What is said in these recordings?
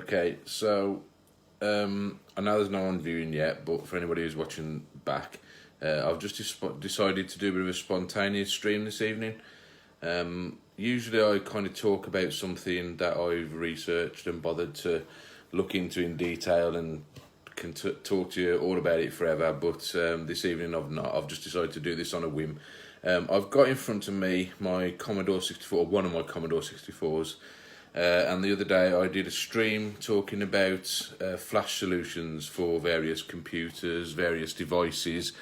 Okay, so I know there's no one viewing yet, but for anybody who's watching back, I've just decided to do a bit of a spontaneous stream this evening. Usually I kind of talk about something that I've researched and bothered to look into in detail and can talk to you all about it forever, but this evening I've not. I've just decided to do this on a whim. I've got in front of me my Commodore 64, one of my Commodore 64s, and the other day I did a stream talking about flash solutions for various computers, various devices,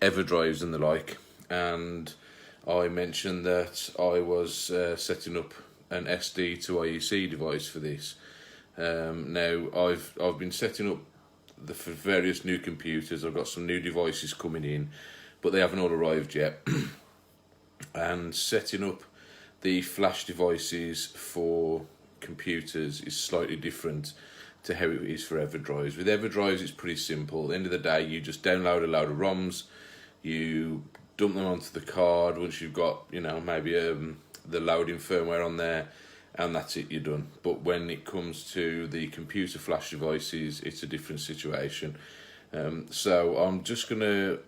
EverDrives and the like, and I mentioned that I was setting up an SD2IEC device for this. Now I've been setting up for various new computers. I've got some new devices coming in, but they haven't all arrived yet. And setting up the flash devices for computers is slightly different to how it is for EverDrives. With EverDrives it's pretty simple. At the end of the day you just download a load of ROMs, you dump them onto the card once you've got, you know, maybe the loading firmware on there, and that's it, you're done. But when it comes to the computer flash devices, it's a different situation. So I'm just going to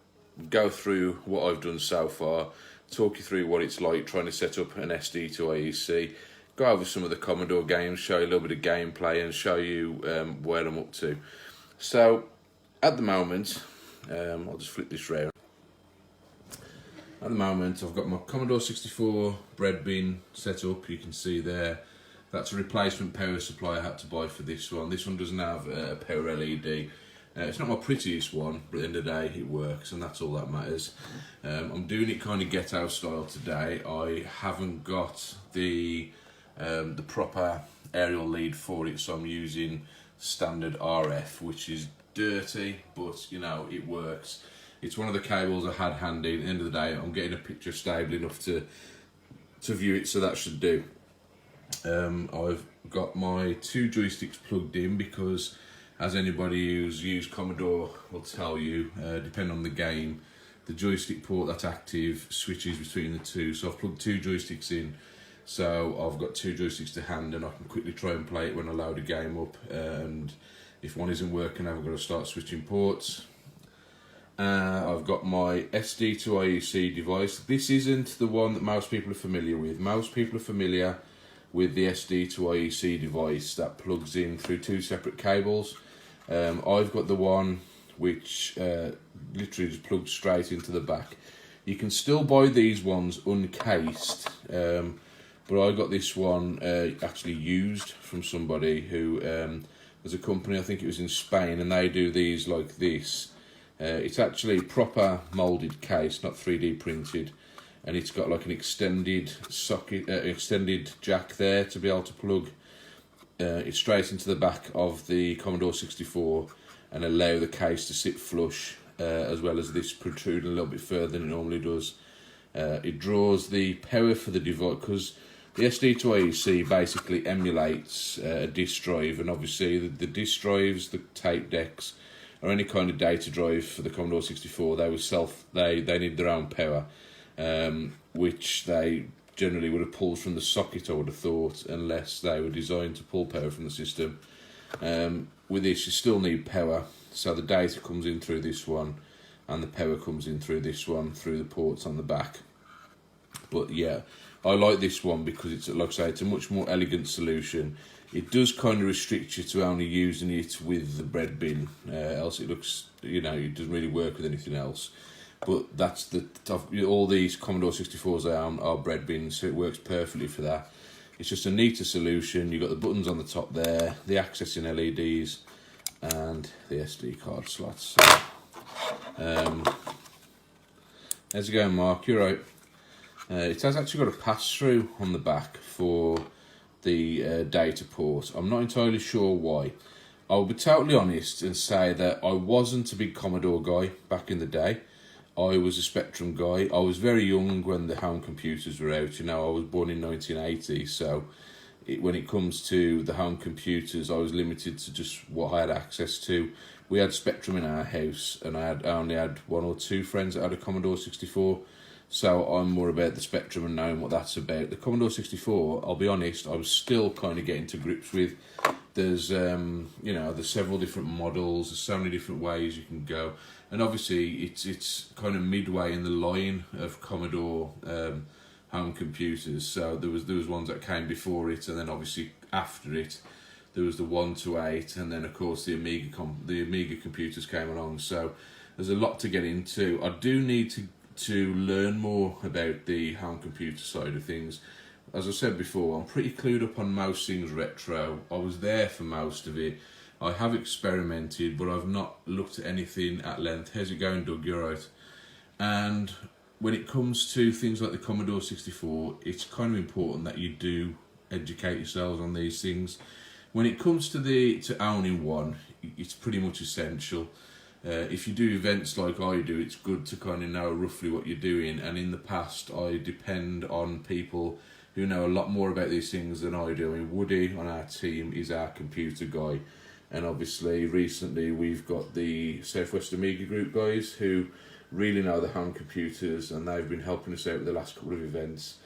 go through what I've done so far, talk you through what it's like trying to set up an SD2IEC, go over some of the Commodore games, show you a little bit of gameplay and show you where I'm up to. So at the moment, I'll just flip this round. At the moment I've got my Commodore 64 bread bin set up. You can see there, that's a replacement power supply I had to buy for this one. This one doesn't have a power LED. It's not my prettiest one, but at the end of the day it works, and that's all that matters. I'm doing it kind of ghetto style today. I haven't got the proper aerial lead for it, so I'm using standard RF, which is dirty, but you know, it works. It's one of the cables I had handy. At the end of the day, I'm getting a picture stable enough to view it, so that should do. I've got my two joysticks plugged in because, as anybody who's used Commodore will tell you, depending on the game, the joystick port that's active switches between the two. So I've plugged two joysticks in, so I've got two joysticks to hand, and I can quickly try and play it when I load a game up. And if one isn't working, I've got to start switching ports. I've got my SD2IEC device. This isn't the one that most people are familiar with. Most people are familiar with the SD2IEC device that plugs in through two separate cables. I've got the one which literally just plugs straight into the back. You can still buy these ones uncased, but I got this one actually used from somebody who, there's a company, I think it was in Spain, and they do these like this. It's actually proper moulded case, not 3D printed, and it's got like an extended socket, extended jack there to be able to plug it straight into the back of the Commodore 64 and allow the case to sit flush, as well as this protruding a little bit further than it normally does. It draws the power for the device, because the SD2IEC basically emulates a disk drive, and obviously the disk drives, the tape decks, or any kind of data drive for the Commodore 64, they need their own power, which they generally would have pulled from the socket, I would have thought, unless they were designed to pull power from the system. With this, you still need power, so the data comes in through this one, and the power comes in through this one, through the ports on the back. But yeah, I like this one because it's, like I say, it's a much more elegant solution. It does kind of restrict you to only using it with the bread bin, else it looks, you know, it doesn't really work with anything else. But that's all these Commodore 64s are bread bins, so it works perfectly for that. It's just a neater solution. You've got the buttons on the top there, the accessing LEDs, and the SD card slots. So, how's it going, Mark? You're right. It has actually got a pass-through on the back for the data port. I'm not entirely sure why. I'll be totally honest and say that I wasn't a big Commodore guy back in the day. I was a Spectrum guy. I was very young when the home computers were out. You know, I was born in 1980, so when it comes to the home computers, I was limited to just what I had access to. We had Spectrum in our house, and I only had one or two friends that had a Commodore 64. So I'm more about the Spectrum and knowing what that's about. The Commodore 64, I'll be honest, I was still kind of getting to grips with. There's there's several different models. There's so many different ways you can go, and obviously it's kind of midway in the line of Commodore home computers. So there was ones that came before it, and then obviously after it there was the 1 to 8, and then of course the Amiga computers came along. So there's a lot to get into. I do need to learn more about the home computer side of things. As I said before, I'm pretty clued up on most things retro. I was there for most of it. I have experimented, but I've not looked at anything at length. How's it going, Doug? You're right. And when it comes to things like the Commodore 64, it's kind of important that you do educate yourselves on these things. When it comes to owning one, it's pretty much essential. If you do events like I do, it's good to kind of know roughly what you're doing. And in the past, I depend on people who know a lot more about these things than I do. I mean, Woody on our team is our computer guy, and obviously recently we've got the Southwest Amiga Group guys who really know the home computers, and they've been helping us out with the last couple of events,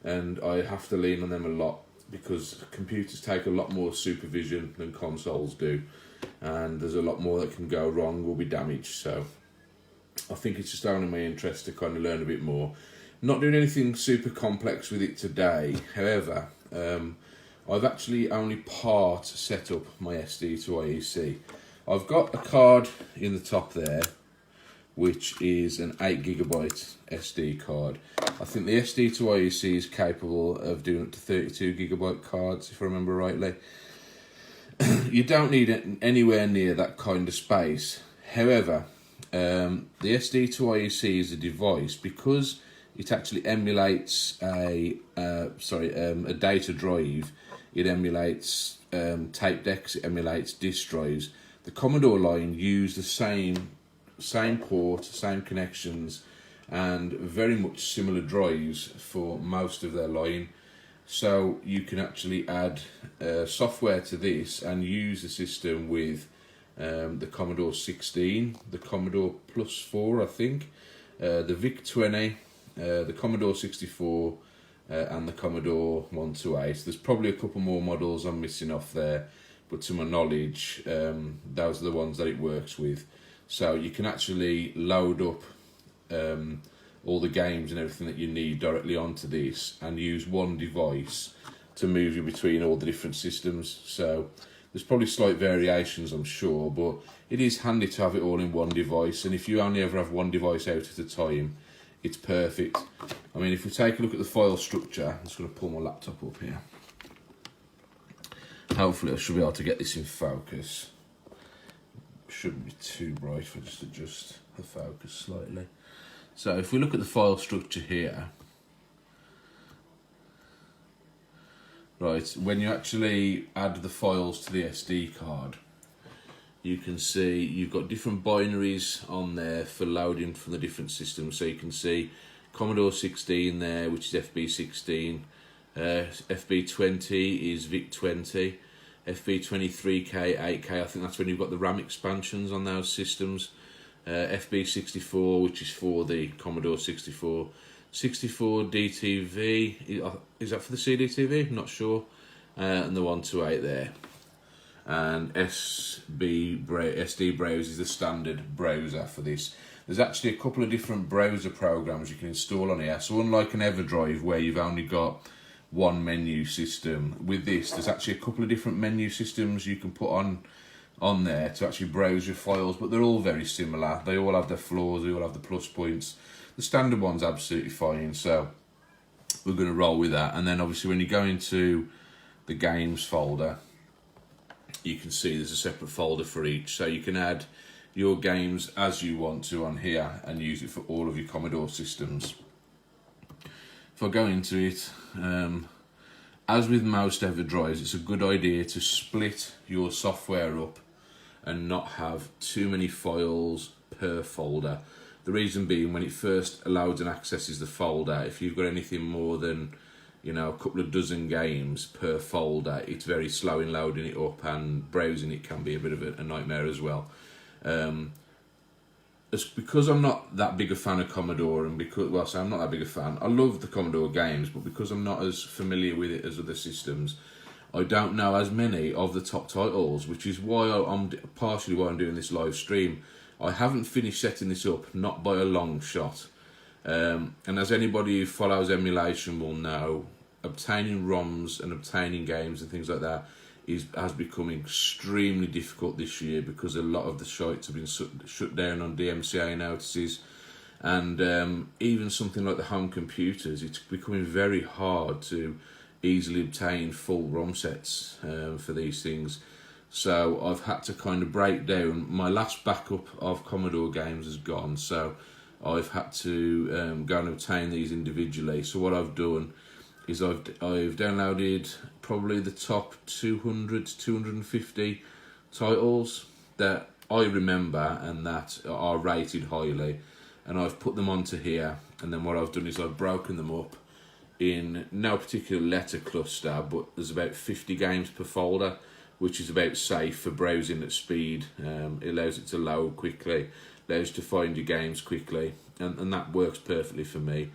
and I have to lean on them a lot because computers take a lot more supervision than consoles do, and there's a lot more that can go wrong or be damaged. So I think it's just only my interest to kind of learn a bit more. Not doing anything super complex with it today. However, I've actually only part set up my SD2IEC. I've got a card in the top there, which is an 8GB SD card. I think the SD2IEC is capable of doing up to 32GB cards, if I remember rightly. You don't need it anywhere near that kind of space. However, the SD2IEC is a device, because it actually emulates a data drive. It emulates tape decks. It emulates disk drives. The Commodore line use the same port, same connections, and very much similar drives for most of their line. So you can actually add software to this and use the system with the Commodore 16, the Commodore Plus 4, I think, the VIC-20. The Commodore 64 and the Commodore 128. There's probably a couple more models I'm missing off there, but to my knowledge, those are the ones that it works with. So you can actually load up all the games and everything that you need directly onto this, and use one device to move you between all the different systems. So there's probably slight variations, I'm sure, but it is handy to have it all in one device. And if you only ever have one device out at a time, it's perfect. I mean, if we take a look at the file structure, I'm just going to pull my laptop up here. Hopefully I should be able to get this in focus. Shouldn't be too bright if I just adjust the focus slightly. So if we look at the file structure here, right, when you actually add the files to the SD card, you can see you've got different binaries on there for loading from the different systems. So you can see Commodore 16 there, which is FB16, FB20 is VIC-20, FB23K, 8K, I think that's when you've got the RAM expansions on those systems, FB64, which is for the Commodore 64, 64 DTV, is that for the CDTV? Not sure, and the 128 there. And SD Browse is the standard browser for this. There's actually a couple of different browser programs you can install on here. So unlike an EverDrive where you've only got one menu system, with this there's actually a couple of different menu systems you can put on there to actually browse your files, but they're all very similar. They all have their flaws, they all have the plus points. The standard one's absolutely fine, so we're going to roll with that. And then obviously when you go into the games folder, you can see there's a separate folder for each, so you can add your games as you want to on here and use it for all of your Commodore systems. If I go into it, as with most EverDrives, it's a good idea to split your software up and not have too many files per folder. The reason being, when it first loads and accesses the folder, if you've got anything more than a couple of dozen games per folder, it's very slow in loading it up, and browsing it can be a bit of a nightmare as well. Because I'm not that big a fan of Commodore, and I'm not that big a fan. I love the Commodore games, but because I'm not as familiar with it as other systems, I don't know as many of the top titles, which is why I'm partially why I'm doing this live stream. I haven't finished setting this up, not by a long shot. And as anybody who follows emulation will know, obtaining ROMs and obtaining games and things like that has become extremely difficult this year, because a lot of the sites have been shut down on DMCA notices, and even something like the home computers, it's becoming very hard to easily obtain full ROM sets for these things. So I've had to kind of break down. My last backup of Commodore games has gone, so I've had to go and obtain these individually. So what I've done is I've downloaded probably the top 200 to 250 titles that I remember and that are rated highly, and I've put them onto here. And then what I've done is I've broken them up in no particular letter cluster, but there's about 50 games per folder, which is about safe for browsing at speed. It allows it to load quickly, allows you to find your games quickly, and that works perfectly for me.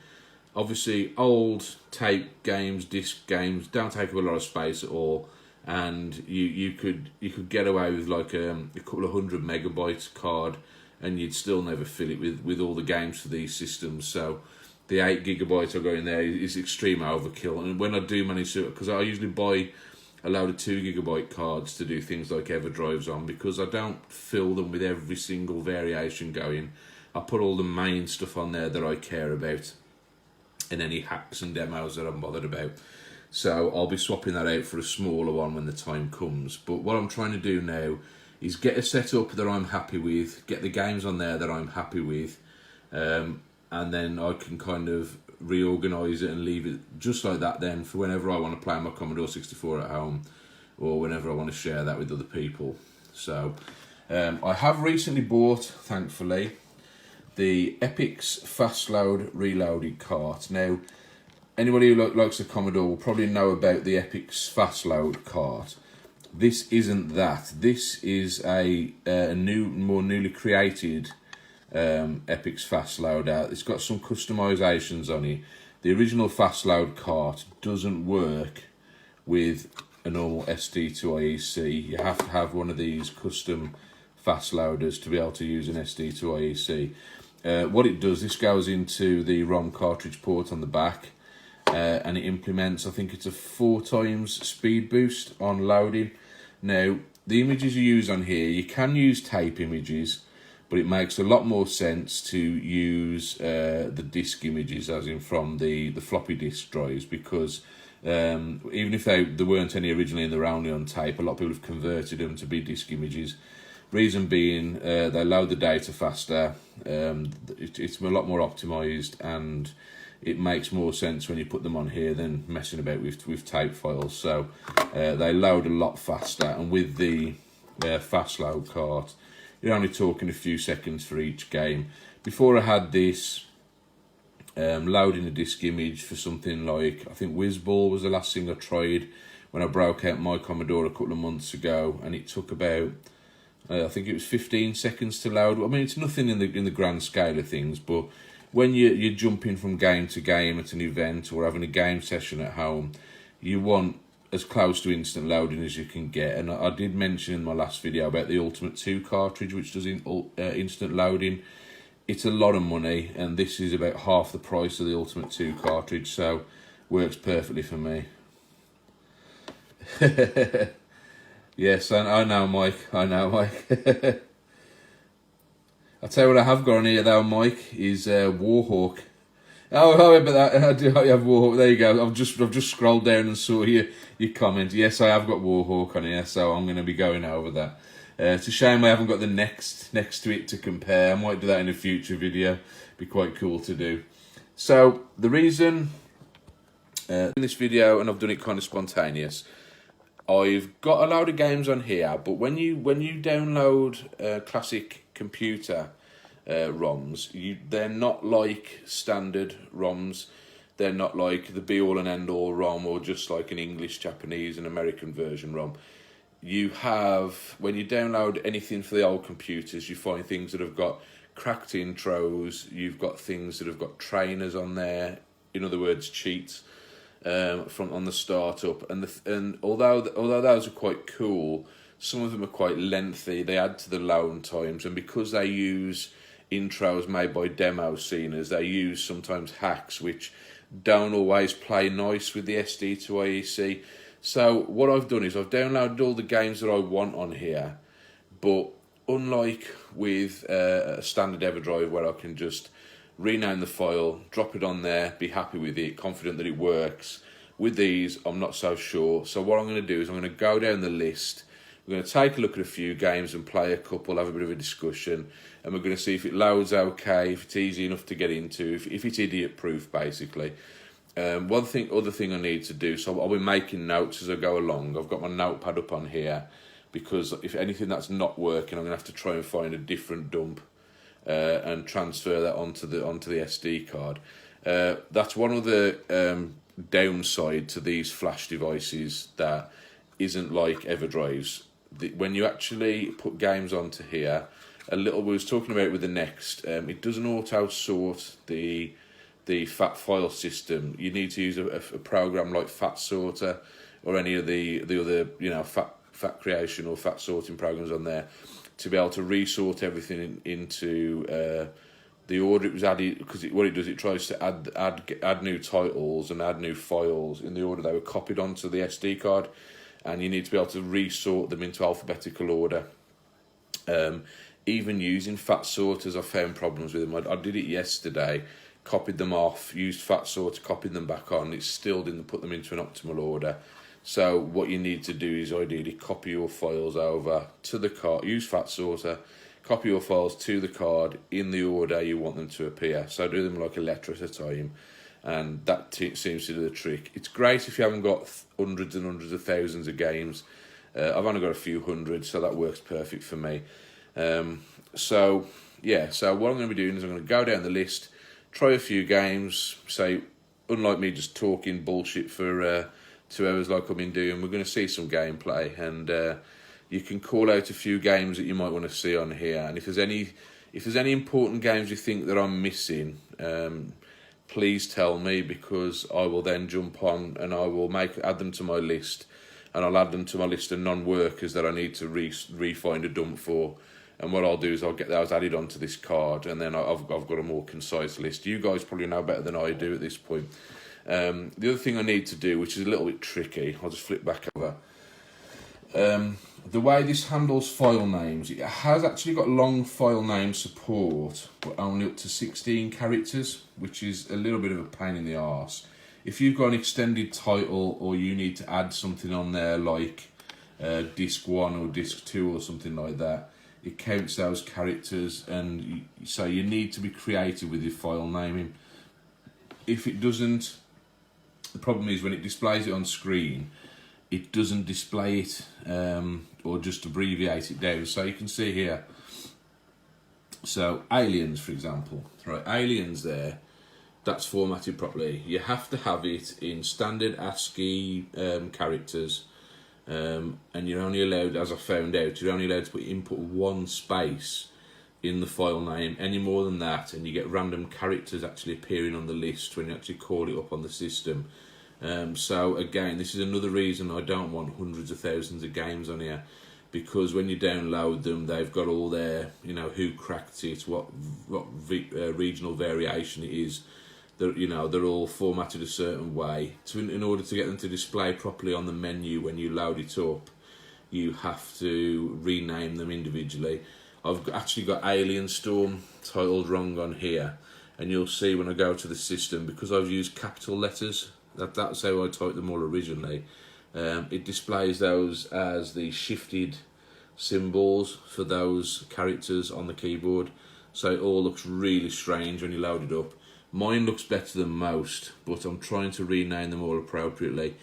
Obviously, old tape games, disc games don't take up a lot of space at all, and you could get away with like a couple of 100 megabyte card, and you'd still never fill it with all the games for these systems. So the 8 gigabytes I got in there is extreme overkill. And when I do manage to, because I usually buy a load of 2 gigabyte cards to do things like EverDrives on, because I don't fill them with every single variation going. I put all the main stuff on there that I care about, and any hacks and demos that I'm bothered about. So I'll be swapping that out for a smaller one when the time comes. But what I'm trying to do now is get a setup that I'm happy with, get the games on there that I'm happy with, and then I can kind of reorganise it and leave it just like that then for whenever I want to play my Commodore 64 at home, or whenever I want to share that with other people. So I have recently bought, thankfully, the Epix Fast Load Reloaded cart. Now, anybody who likes the Commodore will probably know about the Epix Fast Load cart. This isn't that. This is a more newly created Epix Fast Load out. It's got some customisations on it. The original Fast Load cart doesn't work with a normal SD2IEC. You have to have one of these custom fast loaders to be able to use an SD2IEC. What it does, this goes into the ROM cartridge port on the back, and it implements, I think it's a 4 times speed boost on loading. Now, the images you use on here, you can use tape images, but it makes a lot more sense to use the disk images, as in from the floppy disk drives, because even if there weren't any originally and they're only on tape, a lot of people have converted them to be disk images. Reason being, they load the data faster, it's a lot more optimised, and it makes more sense when you put them on here than messing about with tape files. So they load a lot faster, and with the fast load cart, you're only talking a few seconds for each game. Before I had this, loading a disk image for something like, I think Whizball was the last thing I tried when I broke out my Commodore a couple of months ago, and it took about, I think it was 15 seconds to load. I mean, it's nothing in the grand scale of things, but when you're jumping from game to game at an event or having a game session at home, you want as close to instant loading as you can get. And I did mention in my last video about the Ultimate 2 cartridge, which does instant loading. It's a lot of money, and this is about half the price of the Ultimate 2 cartridge, so works perfectly for me. Yes, I know, Mike. I know, Mike. I'll tell you what I have got on here, though, Mike, is Warhawk. Oh, but that, I have Warhawk. There you go. I've just scrolled down and saw your comment. Yes, I have got Warhawk on here, so I'm going to be going over that. It's a shame I haven't got the next to it to compare. I might do that in a future video. Be quite cool to do. So the reason in this video, and I've done it kind of spontaneous, I've got a load of games on here, but when you download classic computer ROMs, they're not like standard ROMs. They're not like the be-all and end-all ROM, or just like an English, Japanese and American version ROM. You have, when you download anything for the old computers, you find things that have got cracked intros, you've got things that have got trainers on there, in other words, cheats. from on the startup, and although those are quite cool, some of them are quite lengthy. They add to the load times, and because they use intros made by demo sceners, they use sometimes hacks which don't always play nice with the SD2IEC. So what I've done is I've downloaded all the games that I want on here, but unlike with a standard EverDrive where I can just rename the file, drop it on there, be happy with it, confident that it works, with these I'm not so sure. So what I'm going to do is I'm going to go down the list, we're going to take a look at a few games and play a couple, have a bit of a discussion, and we're going to see if it loads okay, if it's easy enough to get into, if it's idiot proof basically. Other thing I need to do, so I'll be making notes as I go along. I've got my notepad up on here because if anything that's not working, I'm gonna have to try and find a different dump and transfer that onto the SD card. That's one of the downside to these flash devices that isn't like EverDrives. When you actually put games onto here, we was talking about it with the Next, it doesn't auto sort the fat file system. You need to use a program like Fat Sorter or any of the other fat creation or fat sorting programs on there to be able to resort everything into the order it was added. Because what it does, it tries to add new titles and add new files in the order they were copied onto the SD card, and you need to be able to resort them into alphabetical order. Even using fat sorters, I found problems with them. I did it yesterday. Copied them off, used fat sorter, copied them back on. It still didn't put them into an optimal order. So what you need to do is ideally copy your files over to the card, use fat sorter, copy your files to the card in the order you want them to appear. So do them like a letter at a time, and that seems to do the trick. It's great if you haven't got hundreds and hundreds of thousands of games. I've only got a few hundred, so that works perfect for me. So what I'm going to be doing is I'm going to go down the list, try a few games, say, unlike me just talking bullshit for 2 hours like I've been doing, we're going to see some gameplay, and you can call out a few games that you might want to see on here, and if there's any important games you think that I'm missing, please tell me, because I will then jump on and I will add them to my list, and I'll add them to my list of non-workers that I need to re-find a dump for. And what I'll do is I'll get those added onto this card, and then I've got a more concise list. You guys probably know better than I do at this point. The other thing I need to do, which is a little bit tricky, I'll just flip back over. The way this handles file names, it has actually got long file name support, but only up to 16 characters, which is a little bit of a pain in the arse. If you've got an extended title, or you need to add something on there like disc 1 or disc 2 or something like that, it counts those characters, and so you need to be creative with your file naming. If it doesn't, the problem is when it displays it on screen, it doesn't display it or just abbreviate it down. So you can see here, so aliens, for example, right? Aliens there, that's formatted properly. You have to have it in standard ASCII characters. And you're only allowed, as I found out, you're only allowed to input one space in the file name. Any more than that, and you get random characters actually appearing on the list when you actually call it up on the system. So again, this is another reason I don't want hundreds of thousands of games on here, because when you download them, they've got all their, who cracked it, what regional variation it is. They're all formatted a certain way. In order to get them to display properly on the menu when you load it up, you have to rename them individually. I've actually got Alien Storm titled wrong on here, and you'll see when I go to the system, because I've used capital letters, that's how I typed them all originally, it displays those as the shifted symbols for those characters on the keyboard, so it all looks really strange when you load it up. Mine looks better than most, but I'm trying to rename them all appropriately,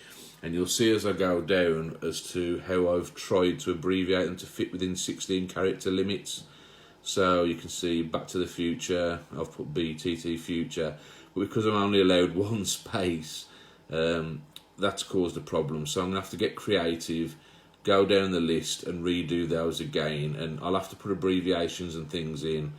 and you'll see as I go down as to how I've tried to abbreviate them to fit within 16 character limits. So you can see Back to the Future, I've put BTT Future, but because I'm only allowed one space, that's caused a problem. So I'm going to have to get creative, go down the list and redo those again, and I'll have to put abbreviations and things in,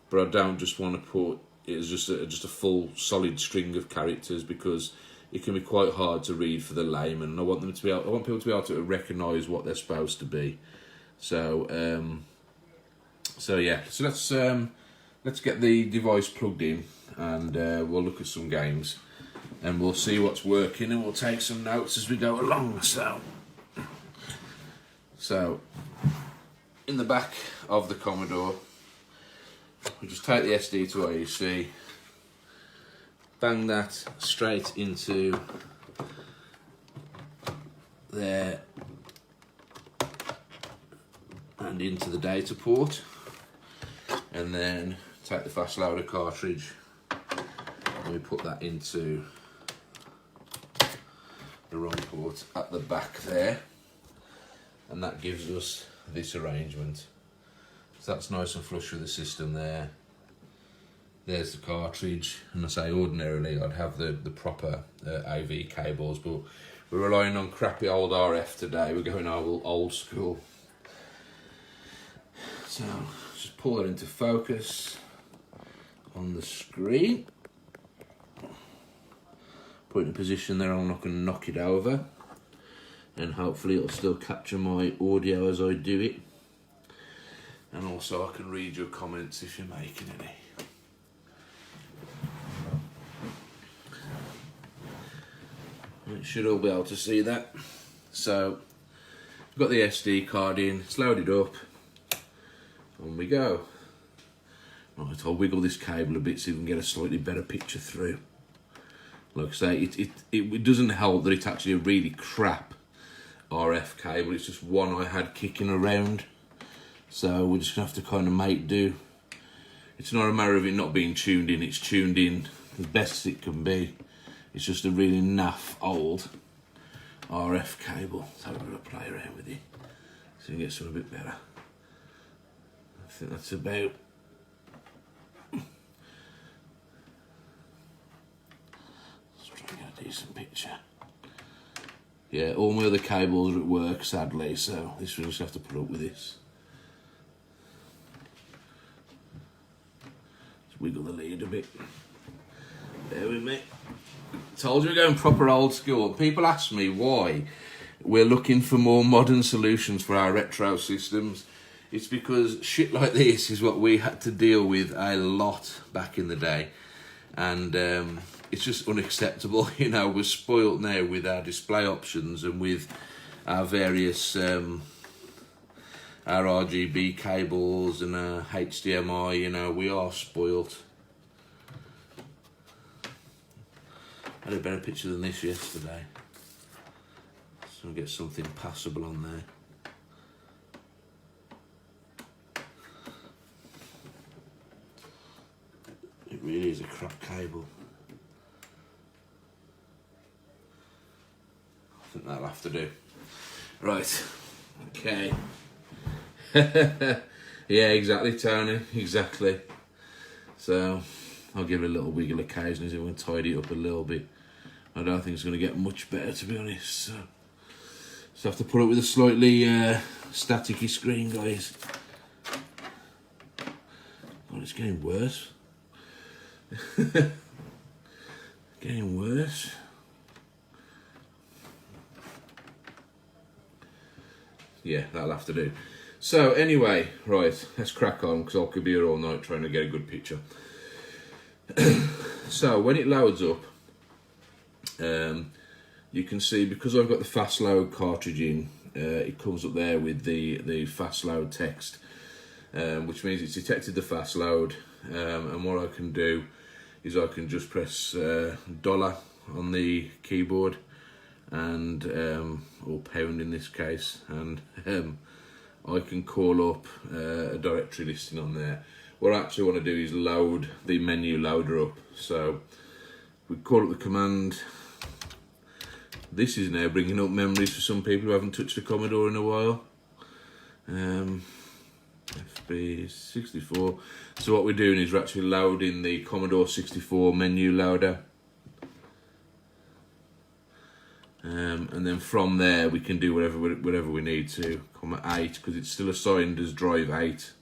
but I don't just want to put it's just a full solid string of characters, because it can be quite hard to read for the layman. I want people to be able to recognise what they're supposed to be. So yeah. So let's get the device plugged in, and we'll look at some games, and we'll see what's working, and we'll take some notes as we go along. So in the back of the Commodore, we just take the SD2IEC, bang that straight into there and into the data port, and then take the fast loader cartridge and we put that into the run port at the back there, and that gives us this arrangement. So that's nice and flush with the system there. There's the cartridge, and I say ordinarily I'd have the proper AV cables, but we're relying on crappy old RF today. We're going old school. So just pull it into focus on the screen. Put it in position there. I'm not going to knock it over, and hopefully it'll still capture my audio as I do it. And also I can read your comments if you're making any. You should all be able to see that. So I've got the SD card in, it's loaded up, on we go. Right, I'll wiggle this cable a bit so you can get a slightly better picture through. Like I say, it doesn't help that it's actually a really crap RF cable. It's just one I had kicking around, so we're just gonna have to kind of make do. It's not a matter of it not being tuned in, it's tuned in as best as it can be. It's just a really naff old RF cable. So we're gonna play around with it so you can get something a bit better. I think that's about. Let's try and get a decent picture. Yeah, all my other cables are at work, sadly, so this we'll just have to put up with this. Just wiggle the lead a bit. Bear with me. Told you we're going proper old school. People ask me why we're looking for more modern solutions for our retro systems. It's because shit like this is what we had to deal with a lot back in the day, and it's just unacceptable. You know, we're spoilt now with our display options and with our various our RGB cables and our HDMI. You know, we are spoilt. I had a better picture than this yesterday, so I'll get something passable on there. It really is a crap cable. I think that'll have to do. Right, okay. Yeah, exactly, Tony, exactly. So I'll give it a little wiggle occasionally so we can tidy it up a little bit. I don't think it's going to get much better, to be honest. So have to put up with a slightly staticky screen, guys. God, it's getting worse. Getting worse. Yeah, that'll have to do. So anyway, right, let's crack on because I could be here all night trying to get a good picture. So when it loads up, you can see, because I've got the fast load cartridge in, it comes up there with the fast load text, which means it's detected the fast load, and what I can do is I can just press dollar on the keyboard, and or pound in this case, and I can call up a directory listing on there. What I actually want to do is load the menu loader up. So we call up the command. This is now bringing up memories for some people who haven't touched a Commodore in a while. FB64. So what we're doing is we're actually loading the Commodore 64 menu loader. And then from there we can do whatever we need to. Comma 8, because it's still assigned as drive 8.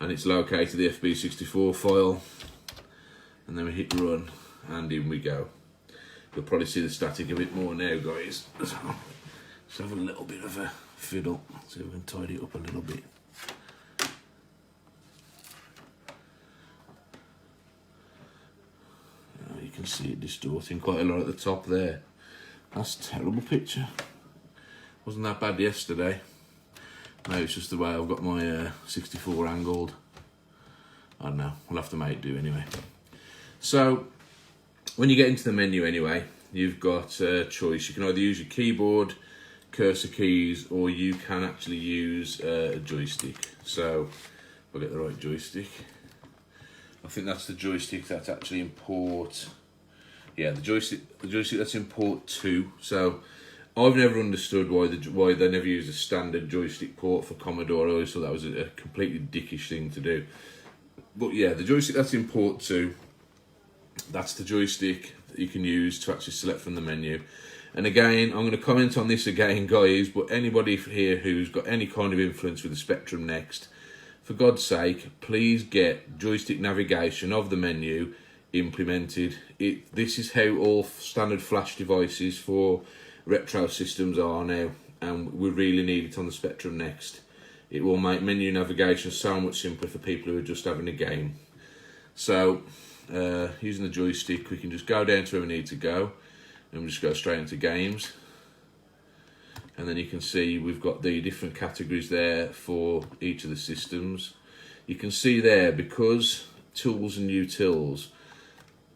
And it's located the FB64 file. and then we hit run, and in we go. You'll probably see the static a bit more now, guys. So, let's have a little bit of a fiddle, see if we can tidy it up a little bit. You can see it distorting quite a lot at the top there. That's a terrible picture. Wasn't that bad yesterday. Maybe it's just the way I've got my 64 angled. I don't know, we'll have to make do anyway. So, when you get into the menu anyway, you've got a choice. You can either use your keyboard, cursor keys, or you can actually use a joystick. So, if I get the right joystick, I think that's the joystick that's actually in port. Yeah, the joystick that's in port 2. So, I've never understood why they never use a standard joystick port for Commodore. I always thought that was a completely dickish thing to do. But yeah, the joystick that's in port 2, that's the joystick that you can use to actually select from the menu. And again, I'm going to comment on this again, guys, but anybody here who's got any kind of influence with the Spectrum Next, for God's sake, please get joystick navigation of the menu implemented. This is how all standard flash devices for retro systems are now, and we really need it on the Spectrum Next. It will make menu navigation so much simpler for people who are just having a game. So, using the joystick, we can just go down to where we need to go, and we just go straight into games. And then you can see we've got the different categories there for each of the systems. You can see there, because tools and utils,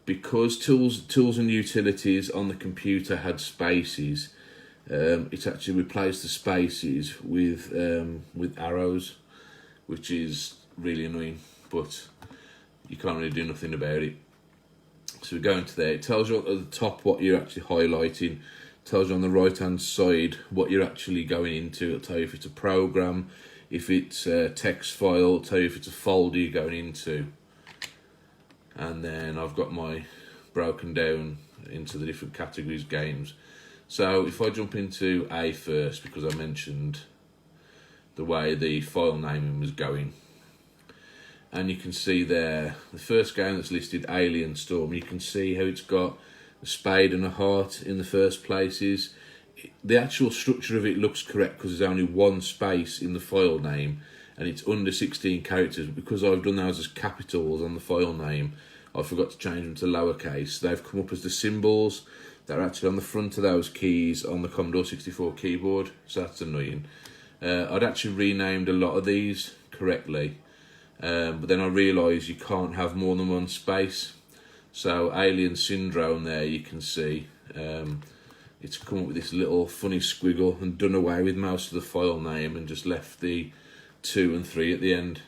because tools and utilities on the computer had spaces, it's actually replaced the spaces with arrows, which is really annoying, but you can't really do nothing about it. So we go into there, it tells you at the top what you're actually highlighting, tells you on the right hand side what you're actually going into. It'll tell you if it's a program, if it's a text file, it'll tell you if it's a folder you're going into. And then I've got my broken down into the different categories games. So if I jump into A first, because I mentioned the way the file naming was going, and you can see there the first game that's listed, Alien Storm. You can see how it's got a spade and a heart in the first places. The actual structure of it looks correct because there's only one space in the file name and it's under 16 characters. But because I've done those as capitals on the file name, I forgot to change them to lowercase. They've come up as the symbols that are actually on the front of those keys on the Commodore 64 keyboard, so that's annoying. I'd actually renamed a lot of these correctly, but then I realised you can't have more than one space. So Alien Syndrome there, you can see it's come up with this little funny squiggle and done away with most of the file name and just left the 2 and 3 at the end,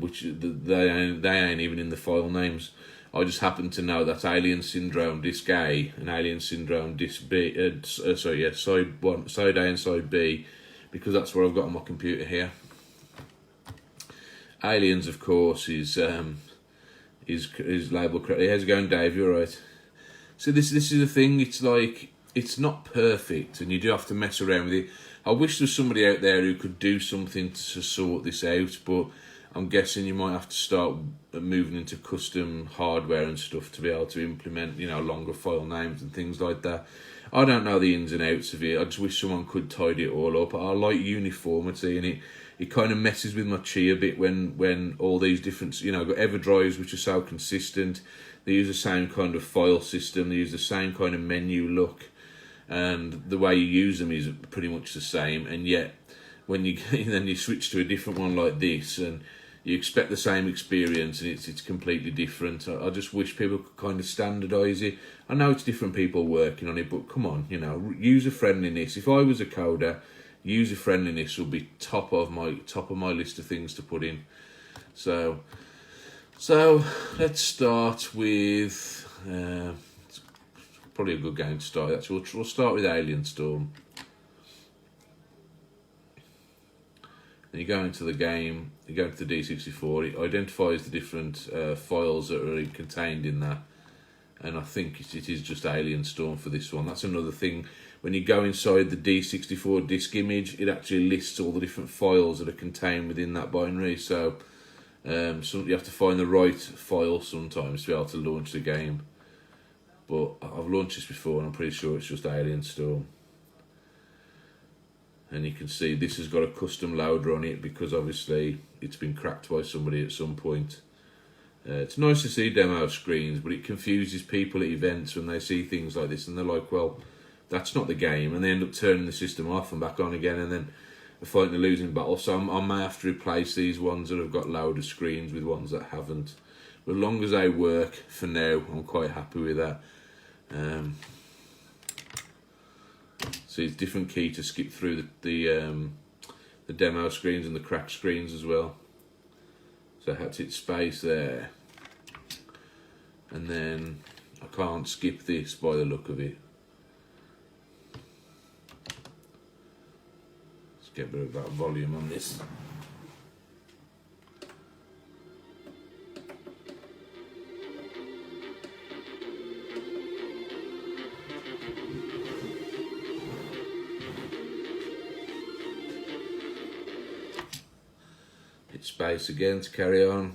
which they ain't even in the file names. I just happen to know that Alien Syndrome Disc A and Alien Syndrome Disc B, side A and side B, because that's what I've got on my computer here. Aliens, of course, is labelled correctly. How's it going, Dave? You alright? So this is the thing. It's like, it's not perfect, and you do have to mess around with it. I wish there was somebody out there who could do something to sort this out, but I'm guessing you might have to start moving into custom hardware and stuff to be able to implement, longer file names and things like that. I don't know the ins and outs of it. I just wish someone could tidy it all up. I like uniformity, and it kind of messes with my chi a bit when all these different, I've got EverDrives which are so consistent. They use the same kind of file system. They use the same kind of menu look, and the way you use them is pretty much the same. And yet, when then you switch to a different one like this, and you expect the same experience, and it's completely different. I just wish people could kind of standardise it. I know it's different people working on it, but come on, user friendliness. If I was a coder, user friendliness would be top of my list of things to put in. So let's start with it's probably a good game to start. Actually, we'll start with Alien Storm. And you go into the game, you go into the D64, it identifies the different files that are contained in that, and I think it is just Alien Storm for this one. That's another thing. When you go inside the D64 disk image, it actually lists all the different files that are contained within that binary. So So you have to find the right file sometimes to be able to launch the game. But I've launched this before and I'm pretty sure it's just Alien Storm. And you can see this has got a custom loader on it because obviously it's been cracked by somebody at some point. It's nice to see demo screens, but it confuses people at events when they see things like this and they're like, well, that's not the game, and they end up turning the system off and back on again, and then they're fighting a losing battle. So I may have to replace these ones that have got loader screens with ones that haven't. But as long as they work for now, I'm quite happy with that. So it's different key to skip through the demo screens and the cracked screens as well. So I had to hit space there, and then I can't skip this by the look of it. Let's get a bit of that volume on this. Hit space again to carry on.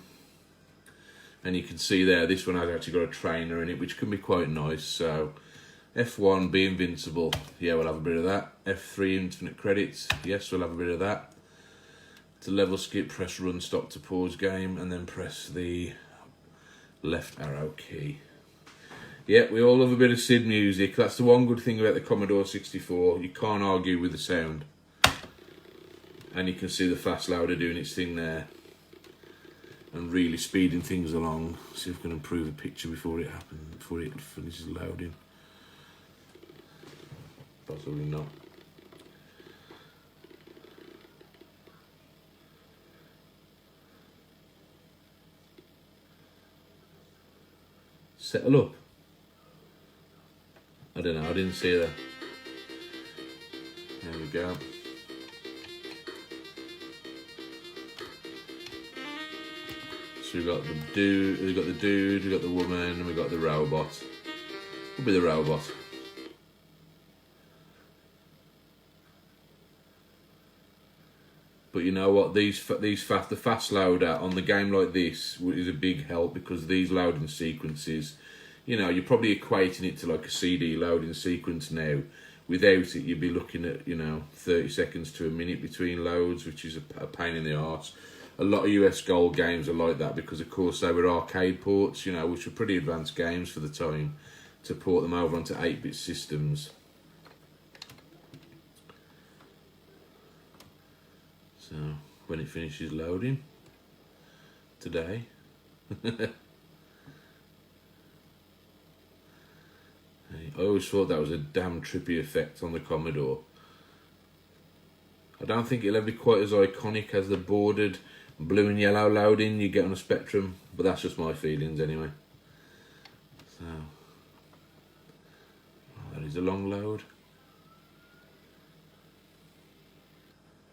And you can see there, this one has actually got a trainer in it, which can be quite nice. So F1, be invincible. Yeah, we'll have a bit of that. F3, infinite credits. Yes, we'll have a bit of that. To level skip, press run, stop to pause game, and then press the left arrow key. Yeah, we all love a bit of SID music. That's the one good thing about the Commodore 64. You can't argue with the sound. And you can see the fast loader doing its thing there and really speeding things along. See if we can improve the picture before it happens, before it finishes loading. Possibly not. Settle up. I don't know, I didn't see that. There we go. So we've got the dude, we've got the woman, and we've got the robot. We'll be the robot. But you know what? The fast loader on the game like this is a big help, because these loading sequences, you know, you're probably equating it to like a CD loading sequence now. Without it, you'd be looking at, you know, 30 seconds to a minute between loads, which is a pain in the arse. A lot of US Gold games are like that because, of course, they were arcade ports, you know, which were pretty advanced games for the time, to port them over onto 8-bit systems. So, when it finishes loading, today. I always thought that was a damn trippy effect on the Commodore. I don't think it'll ever be quite as iconic as the bordered blue and yellow loading you get on a Spectrum, but that's just my feelings anyway. So, that is a long load.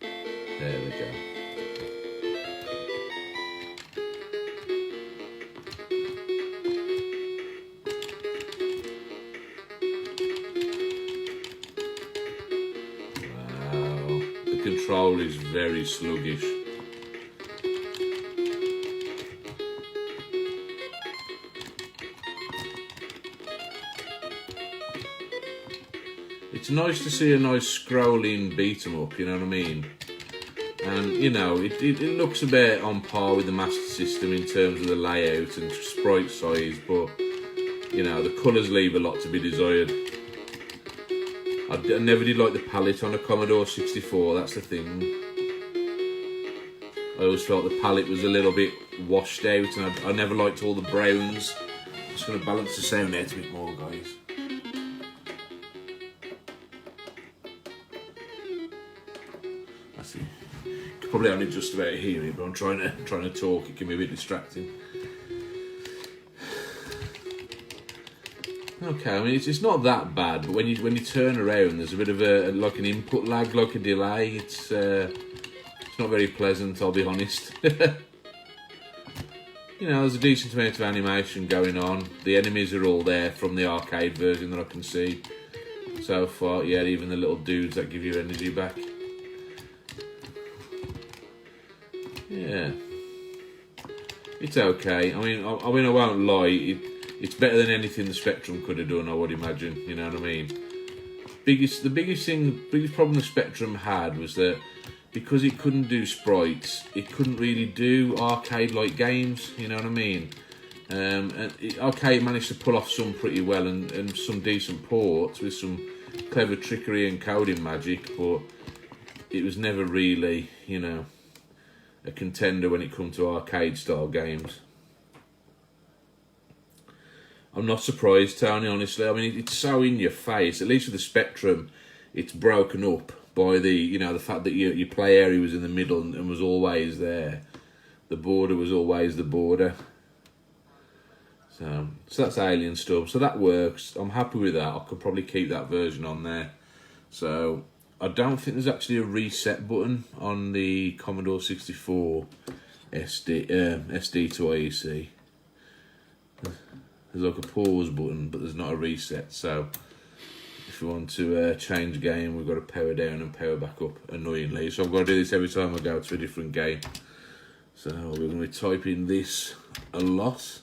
There we go. Wow, the control is very sluggish. It's nice to see a nice scrolling beat 'em up, you know what I mean? And, you know, it looks a bit on par with the Master System in terms of the layout and sprite size, but, you know, the colours leave a lot to be desired. I never did like the palette on a Commodore 64, that's the thing. I always felt the palette was a little bit washed out, and I never liked all the browns. I'm just going to balance the sound out a bit more, guys. That's it. Probably only just about hear me, but I'm trying to talk. It can be a bit distracting. Okay, I mean it's not that bad, but when you turn around, there's a bit of like an input lag, like a delay. It's not very pleasant, I'll be honest. You know, there's a decent amount of animation going on. The enemies are all there from the arcade version that I can see so far. Yeah, even the little dudes that give you energy back. Yeah. It's okay. I won't lie. It's better than anything the Spectrum could have done, I would imagine. You know what I mean? The biggest problem the Spectrum had was that because it couldn't do sprites, it couldn't really do arcade-like games. You know what I mean? Arcade managed to pull off some pretty well and some decent ports with some clever trickery and coding magic, but it was never really, a contender when it comes to arcade-style games. I'm not surprised, Tony, honestly. It's so in your face. At least with the Spectrum, it's broken up by the fact that your play area was in the middle and was always there. The border was always the border. So that's alien stuff. So that works. I'm happy with that. I could probably keep that version on there. So I don't think there's actually a reset button on the Commodore 64 SD2IEC. There's like a pause button, but there's not a reset. So if you want to change game, we've got to power down and power back up, annoyingly. So I've got to do this every time I go to a different game. So we're going to be typing this a lot,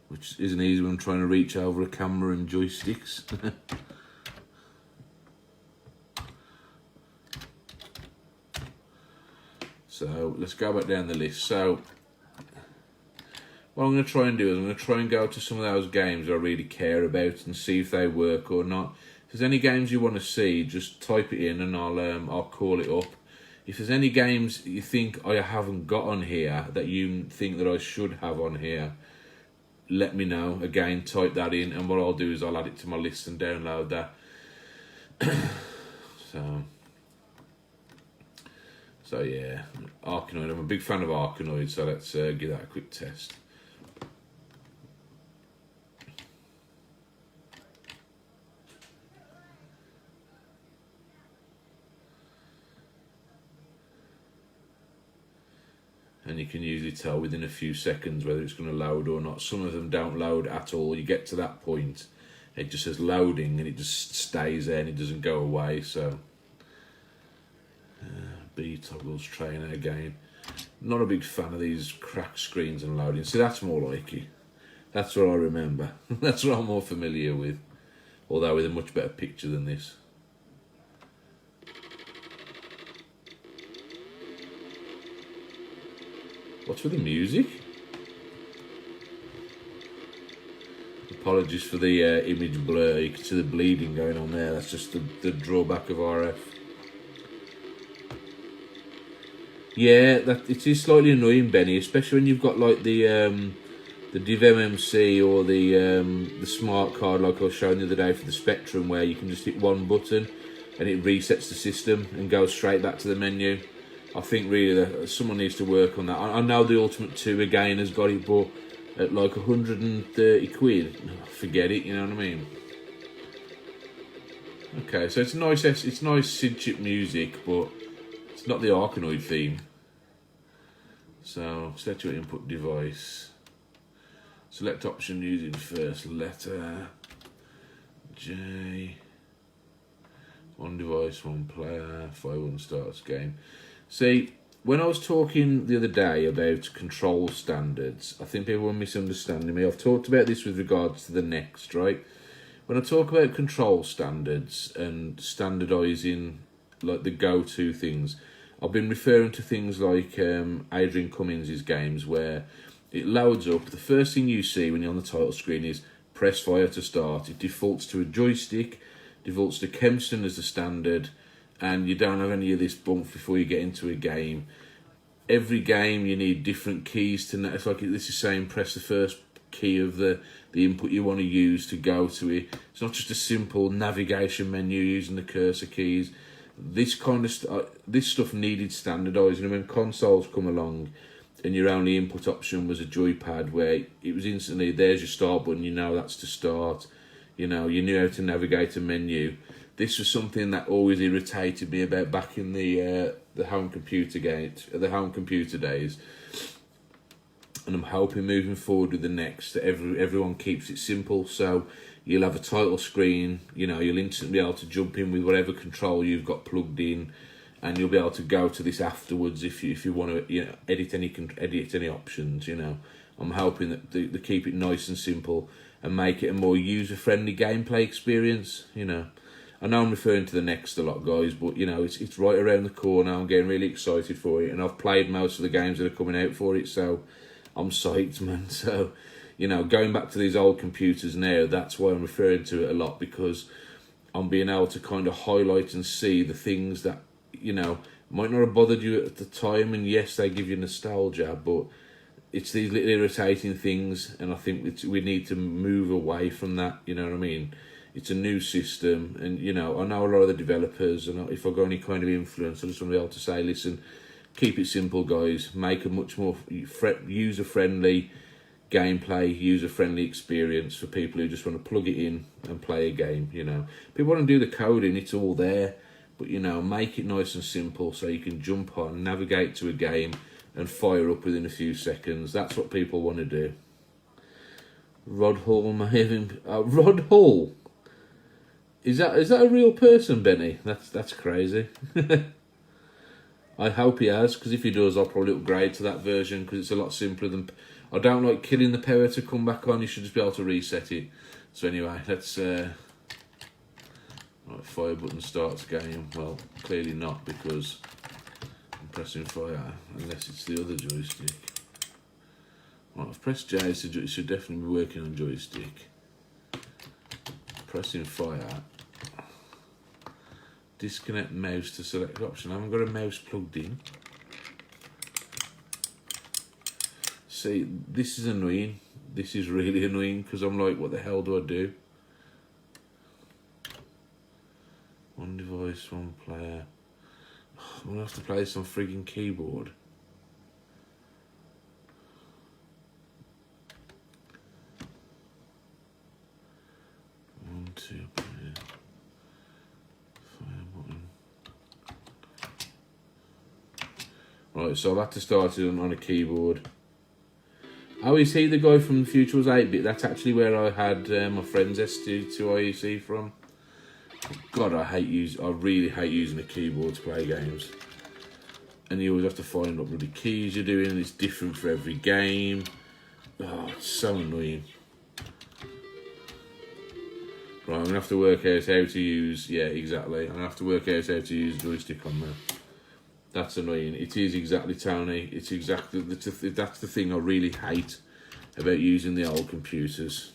which isn't easy when I'm trying to reach over a camera and joysticks. So let's go back down the list. So what I'm going to try and do is I'm going to try and go to some of those games I really care about and see if they work or not. If there's any games you want to see, just type it in and I'll call it up. If there's any games you think I haven't got on here that you think that I should have on here, let me know. Again, type that in, and what I'll do is I'll add it to my list and download that. So yeah, Arkanoid. I'm a big fan of Arkanoid, so let's give that a quick test. And you can usually tell within a few seconds whether it's going to load or not. Some of them don't load at all. You get to that point, it just says loading and it just stays there and it doesn't go away. So B toggles trainer again. Not a big fan of these cracked screens and loading. See, that's more like it. That's what I remember. That's what I'm more familiar with. Although with a much better picture than this. What's with the music? Apologies for the image blur. You can see the bleeding going on there. That's just the drawback of RF. Yeah, it is slightly annoying, Benny, especially when you've got like the Div MMC or the smart card like I was showing the other day for the Spectrum, where you can just hit one button and it resets the system and goes straight back to the menu. I think really that someone needs to work on that. I know the Ultimate 2 again has got it, but at like 130 quid, forget it, you know what I mean? Okay, so it's nice SID chip music, but it's not the Arkanoid theme. So select your input device. Select option using first letter. J. One device, one player. 5-1 starts game. See, when I was talking the other day about control standards, I think people were misunderstanding me. I've talked about this with regards to the Next, right? When I talk about control standards and standardising, like the go-to things, I've been referring to things like Adrian Cummins' games, where it loads up. The first thing you see when you're on the title screen is press fire to start. It defaults to a joystick, defaults to Kempston as the standard, and you don't have any of this bump before you get into a game. Every game you need different keys to. It's like this is saying press the first key of the input you want to use to go to it. It's not just a simple navigation menu using the cursor keys. This kind of this stuff needed standardising. And when consoles come along and your only input option was a joypad, where it was instantly, there's your start button, you know that's to start. You knew how to navigate a menu. This was something that always irritated me about back in the home computer days, and I'm hoping moving forward with the Next that everyone keeps it simple. So you'll have a title screen, you'll instantly be able to jump in with whatever control you've got plugged in, and you'll be able to go to this afterwards if you want to, edit any options. I'm hoping that they keep it nice and simple and make it a more user-friendly gameplay experience. I know I'm referring to the next a lot, guys, but it's right around the corner. I'm getting really excited for it, and I've played most of the games that are coming out for it, so I'm psyched, man. So, going back to these old computers now, that's why I'm referring to it a lot, because I'm being able to kind of highlight and see the things that might not have bothered you at the time, and yes, they give you nostalgia, but it's these little irritating things, and I think we need to move away from that. You know what I mean? It's a new system, and I know a lot of the developers, and if I've got any kind of influence, I just want to be able to say, listen, keep it simple, guys. Make a much more user-friendly gameplay, user-friendly experience for people who just want to plug it in and play a game. People want to do the coding; it's all there. But, make it nice and simple so you can jump on, navigate to a game and fire up within a few seconds. That's what people want to do. Rod Hall, Rod Hall? Is that a real person, Benny? That's crazy. I hope he has, because if he does, I'll probably upgrade to that version, because it's a lot simpler than... I don't like killing the power to come back on. You should just be able to reset it. So anyway, let's... Right, fire button starts game. Well, clearly not, because I'm pressing fire, unless it's the other joystick. Right, I've pressed J, so it should definitely be working on joystick. Pressing fire. Disconnect mouse to select option. I haven't got a mouse plugged in. See, this is annoying. This is really annoying, because I'm like, what the hell do I do? One device, one player. I'm going to have to play this on frigging keyboard. One, two, player. Fire button. Right, so I've had to start it on a keyboard. Oh, is he the guy from the Future Was 8-bit? That's actually where I had my friend's SD2IEC from. God, I really hate using a keyboard to play games. And you always have to find what bloody keys you're doing, and it's different for every game. Oh, it's so annoying. Right, I'm going to have to work out how to use... Yeah, exactly. I'm going to have to work out how to use joystick on there. That's annoying. It is exactly, Tony. It's exactly... That's the thing I really hate about using the old computers.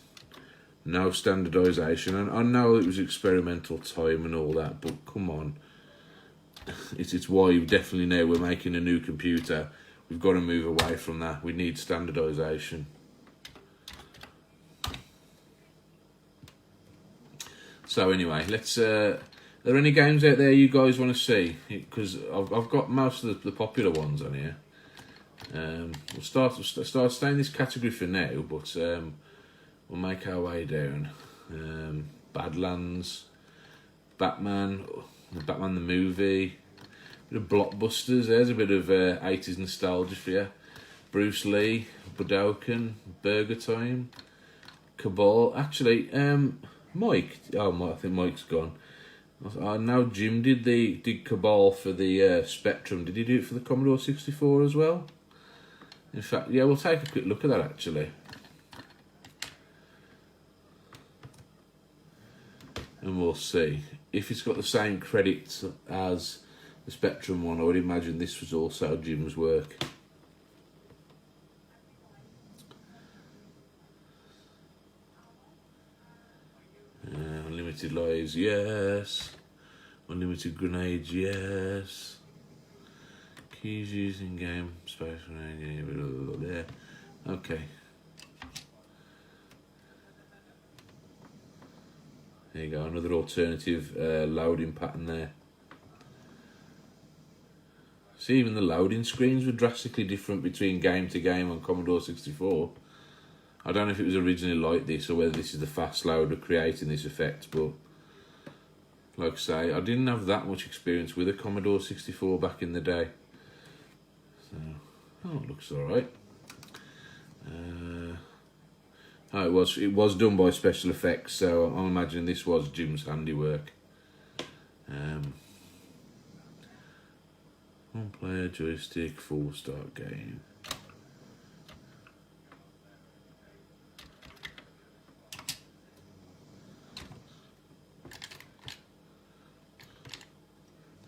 No standardisation, and I know it was experimental time and all that, but come on. It's why definitely now we're making a new computer. We've got to move away from that. We need standardisation. So anyway, let's... are there any games out there you guys want to see? Because I've got most of the popular ones on here. We'll start staying in this category for now, but... we'll make our way down. Badlands, Batman the movie, bit of blockbusters. There's a bit of 80s nostalgia for you. Bruce Lee, Budokan, Burger Time, Cabal. Actually, Mike. Oh, I think Mike's gone. I know Jim did Cabal for the Spectrum. Did he do it for the Commodore 64 as well? In fact, yeah, we'll take a quick look at that actually. And we'll see. If it's got the same credits as the Spectrum one, I would imagine this was also Jim's work. Unlimited lives, yes. Unlimited grenades, yes. Keys used in game, space grenade, blah, blah, blah. Okay. There you go, another alternative loading pattern there. See, even the loading screens were drastically different between game to game on Commodore 64. I don't know if it was originally like this or whether this is the fast loader creating this effect, but like I say, I didn't have that much experience with a Commodore 64 back in the day. So, oh, it looks alright. Oh, it was done by Special Effects, so I'm imagining this was Jim's handiwork. One player joystick, full start game.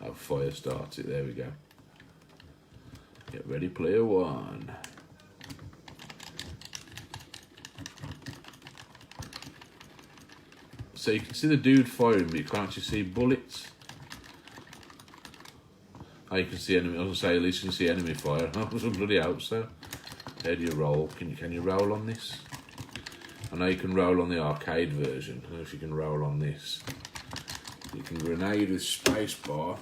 Oh, fire starts it, there we go. Get ready, player one. So you can see the dude firing, but you can't actually see bullets. Oh, you can see enemy. I was gonna say at least you can see enemy fire. I was bloody out so. How do you roll? Can you roll on this? I know you can roll on the arcade version. I don't know if you can roll on this. You can grenade with spacebar.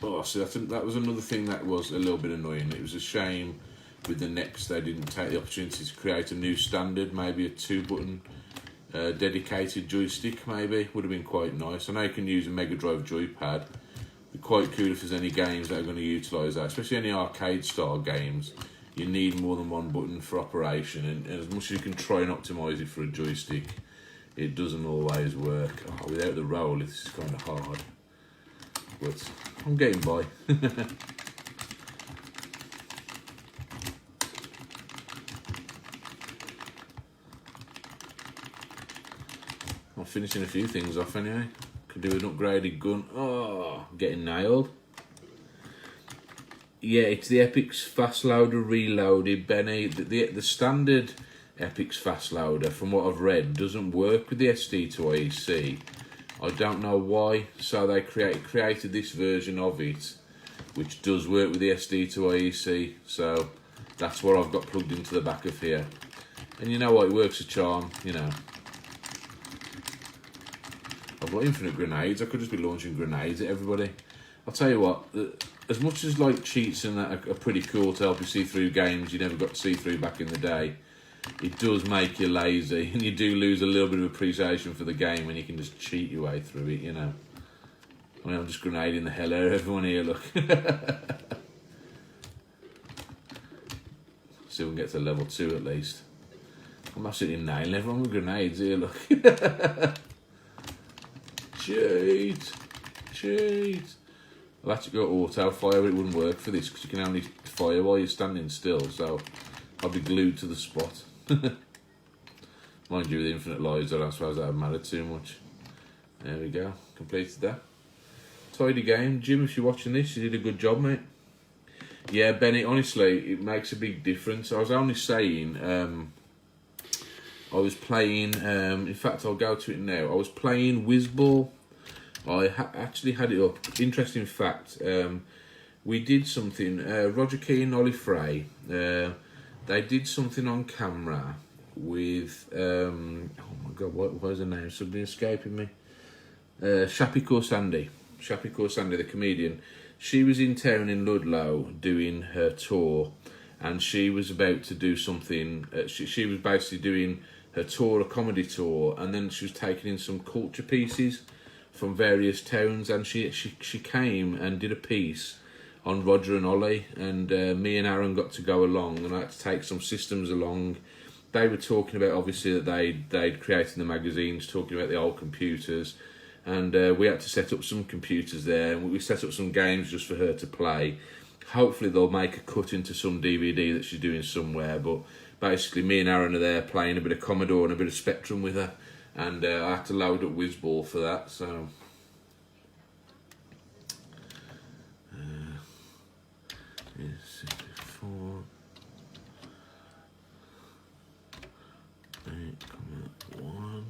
Oh, so that was another thing that was a little bit annoying. It was a shame with the Next they didn't take the opportunity to create a new standard, maybe a 2-button dedicated joystick. Maybe would have been quite nice. I know you can use a Mega Drive joypad. It'd be quite cool if there's any games that are going to utilise that, especially any arcade style games. You need more than one button for operation, and as much as you can try and optimise it for a joystick, it doesn't always work. Oh, without the roll, this is kind of hard. But I'm getting by. I'm finishing a few things off anyway. Could do an upgraded gun. Oh, getting nailed. Yeah, it's the Epix Fast Loader Reloaded, Benny. The standard Epix Fast Loader, from what I've read, doesn't work with the SD2IEC. I don't know why. So they created this version of it, which does work with the SD2IEC. So that's what I've got plugged into the back of here. And you know what? It works a charm, you know. I've got infinite grenades. I could just be launching grenades at everybody. I'll tell you what, as much as like cheats and that are pretty cool to help you see through games you never got to see through back in the day, it does make you lazy, and you do lose a little bit of appreciation for the game when you can just cheat your way through it, you know. I mean, I'm just grenading the hell out of everyone here, look. See if we can get to level 2 at least. I'm absolutely nailing everyone with grenades here, look. Cheat! Cheat! I'll actually go auto fire, but it wouldn't work for this because you can only fire while you're standing still, so I'll be glued to the spot. Mind you, with infinite lives, I don't suppose that would matter too much. There we go, completed that. Tidy game. Jim, if you're watching this, you did a good job, mate. Yeah, Benny, honestly, it makes a big difference. I was only saying, I was playing, in fact, I'll go to it now. I was playing Whizball. I actually had it up. Interesting fact, we did something, Roger Keane, Ollie Frey, they did something on camera with, oh my God, what was her name? Something escaping me. Shappy Corsandi, the comedian. She was in town in Ludlow doing her tour, and she was about to do something. She was basically doing her tour, a comedy tour, and then she was taking in some culture pieces from various towns, and she came and did a piece on Roger and Ollie, and me and Aaron got to go along, and I had to take some systems along. They were talking about, obviously, that they'd created the magazines, talking about the old computers, and we had to set up some computers there, and we set up some games just for her to play. Hopefully they'll make a cut into some DVD that she's doing somewhere, but basically me and Aaron are there playing a bit of Commodore and a bit of Spectrum with her, and I had to load up Whizball for that, so... Yes, 64, 8,1.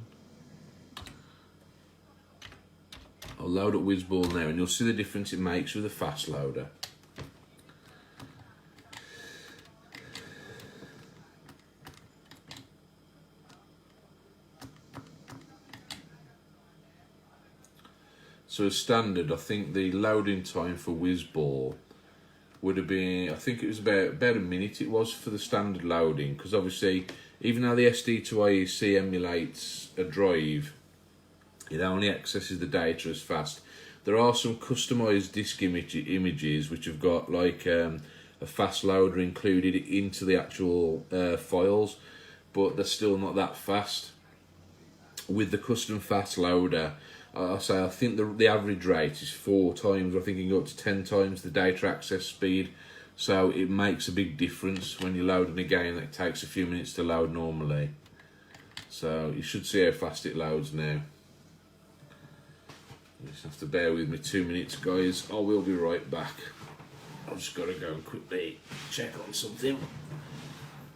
I'll load up Whizball now, and you'll see the difference it makes with a fast loader. So as standard, I think the loading time for Whizball would have been, I think it was about a minute it was for the standard loading, because obviously, even though the SD2IEC emulates a drive, it only accesses the data as fast. There are some customised disk images which have got like a fast loader included into the actual files, but they're still not that fast. With the custom fast loader, I think the average rate is 4 times. I think it can go up to 10 times the data access speed. So it makes a big difference when you're loading a game that takes a few minutes to load normally. So you should see how fast it loads now. You just have to bear with me 2 minutes, guys. I will be right back. I've just got to go and quickly check on something.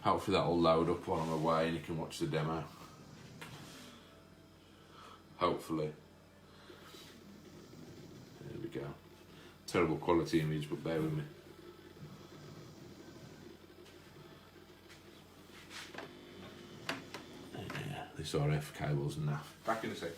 Hopefully that'll load up while I'm away and you can watch the demo. Hopefully. There we go. Terrible quality image, but bear with me. Yeah, this RF cable's naff. Back in a sec.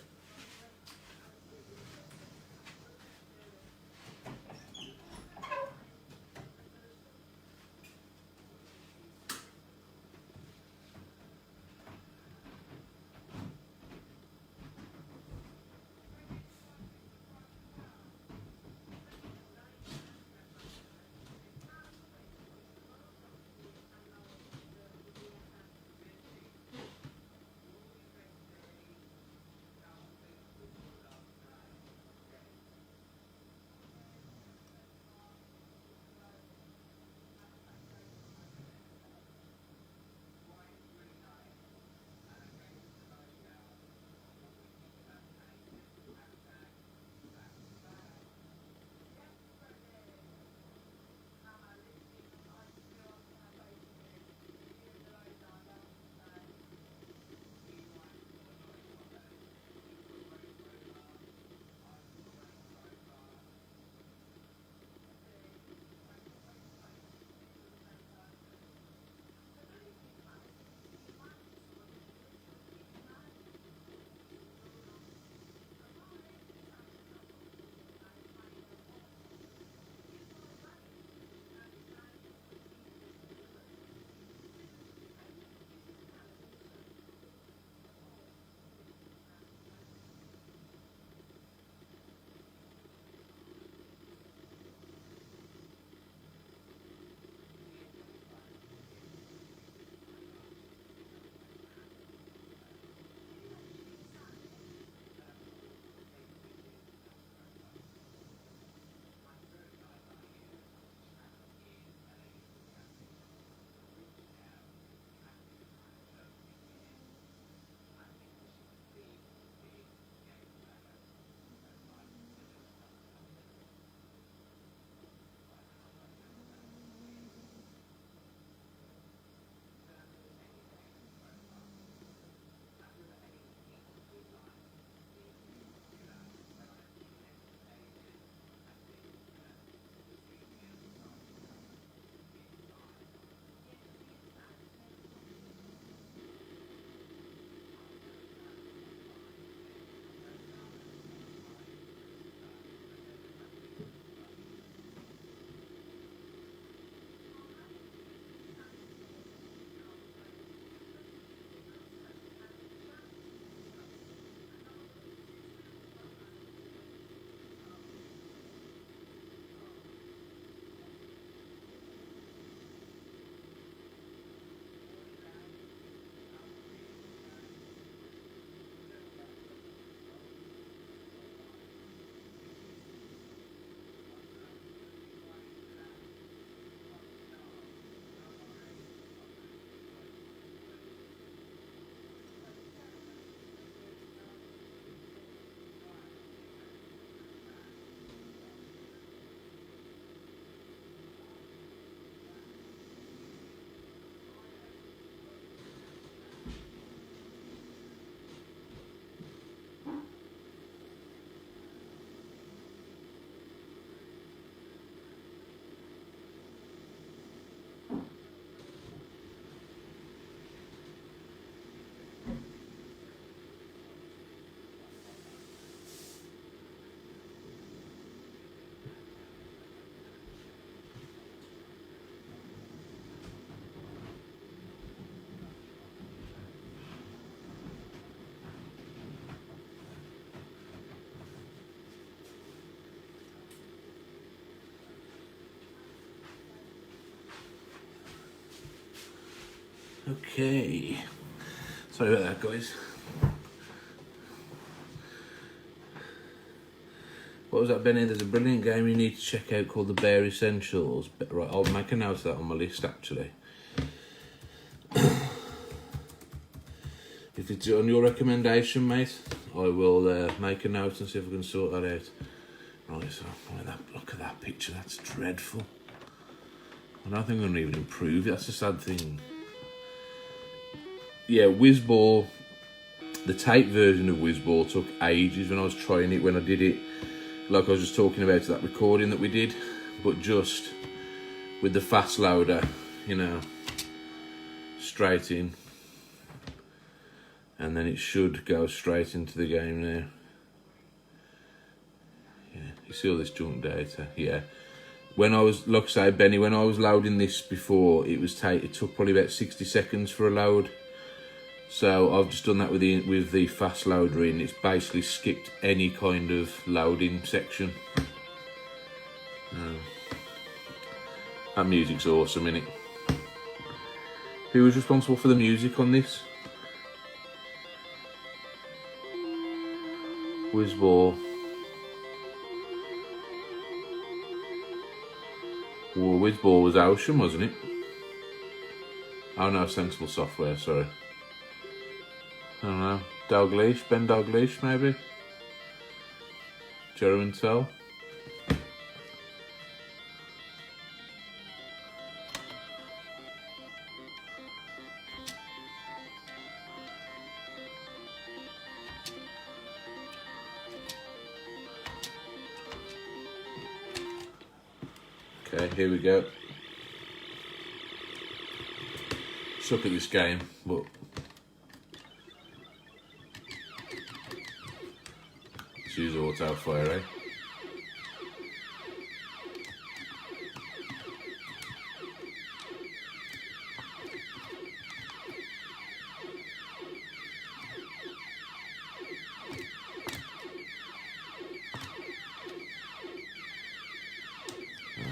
Okay, sorry about that, guys. What was that, Benny? There's a brilliant game you need to check out called The Bare Essentials. Right, I'll make a note of that on my list, actually. If it's on your recommendation, mate, I will make a note and see if I can sort that out. Right, so look at that picture. That's dreadful. I don't think I'm going to even improve it. That's a sad thing. Yeah, Whizball. The tape version of Whizball took ages when I was trying it, when I did it, like I was just talking about that recording that we did, but just with the fast loader, you know, straight in. And then it should go straight into the game now. Yeah, you see all this junk data, yeah. When I was, like I say, Benny, when I was loading this before, it took probably about 60 seconds for a load. So I've just done that with the fast loader in. It's basically skipped any kind of loading section. That music's awesome, innit? Who was responsible for the music on this? Whizball. Well, Whizball was Ocean, wasn't it? Oh no, Sensible Software, sorry. I don't know. Dalglish, Ben Dalglish, maybe? Jerry and Tell. Okay, here we go. Suck at this game, but let's use auto fire, eh?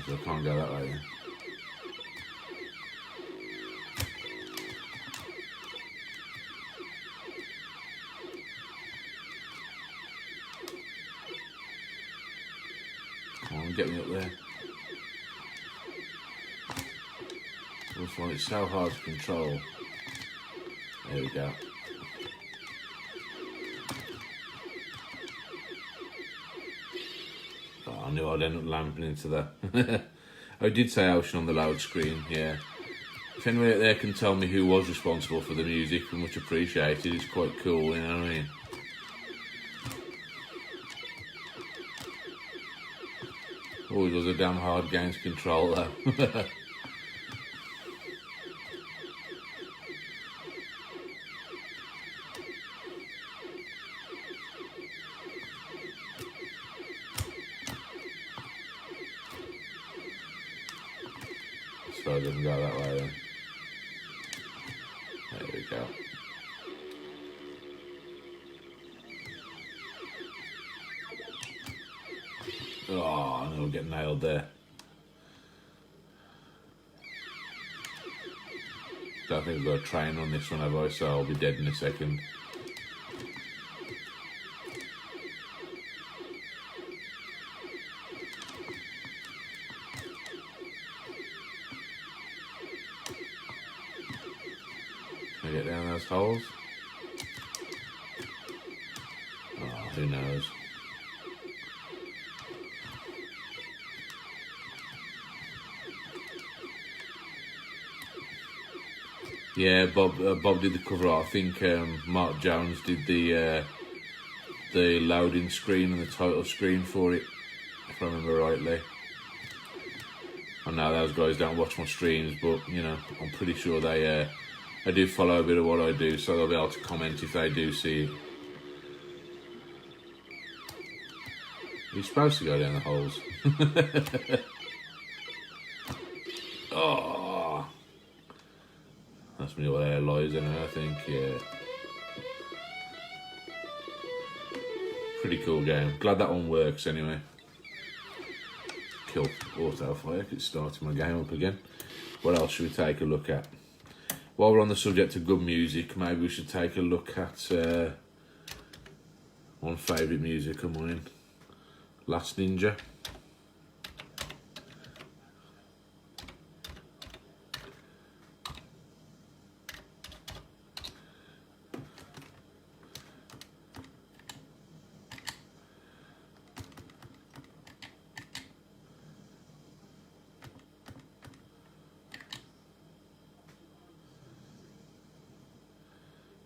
So I can't go that way then. Come on, get me up there. This one, it's so hard to control. There we go. Oh, I knew I'd end up lamping into that. I did say Ocean on the loud screen, yeah. If anyone out there can tell me who was responsible for the music, much appreciated. It's quite cool, you know what I mean? Always was a damn hard game to control though. So it doesn't go that way then. There we go. Oh, I know we'll get nailed there. Don't think we've got a train on this one, have I? So I'll be dead in a second. Can I get down those holes? Oh, who knows? Yeah, Bob did the cover art. I think Mark Jones did the loading screen and the title screen for it, if I remember rightly. I know those guys don't watch my streams, but you know, I'm pretty sure they do follow a bit of what I do, so they'll be able to comment if they do see it. You're supposed to go down the holes. Oh, that's me what air lies in it, I think, yeah. Pretty cool game. Glad that one works anyway. Kill auto fire, it's starting my game up again. What else should we take a look at? While we're on the subject of good music, maybe we should take a look at one favourite music of mine. Last Ninja.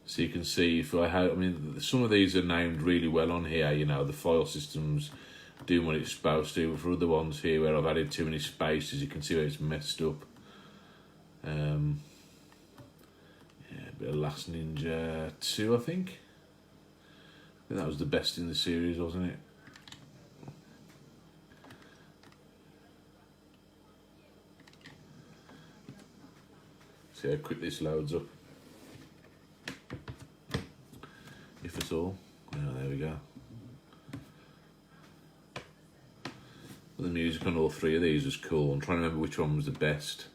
So you can see if I mean, some of these are named really well on here, you know, the file system's doing what it's supposed to, but for other ones here where I've added too many spaces, you can see where it's messed up. Yeah, a bit of Last Ninja 2, I think that was the best in the series, wasn't it? See how quick this loads up. If at all. Oh, there we go. The music on all three of these was cool. I'm trying to remember which one was the best.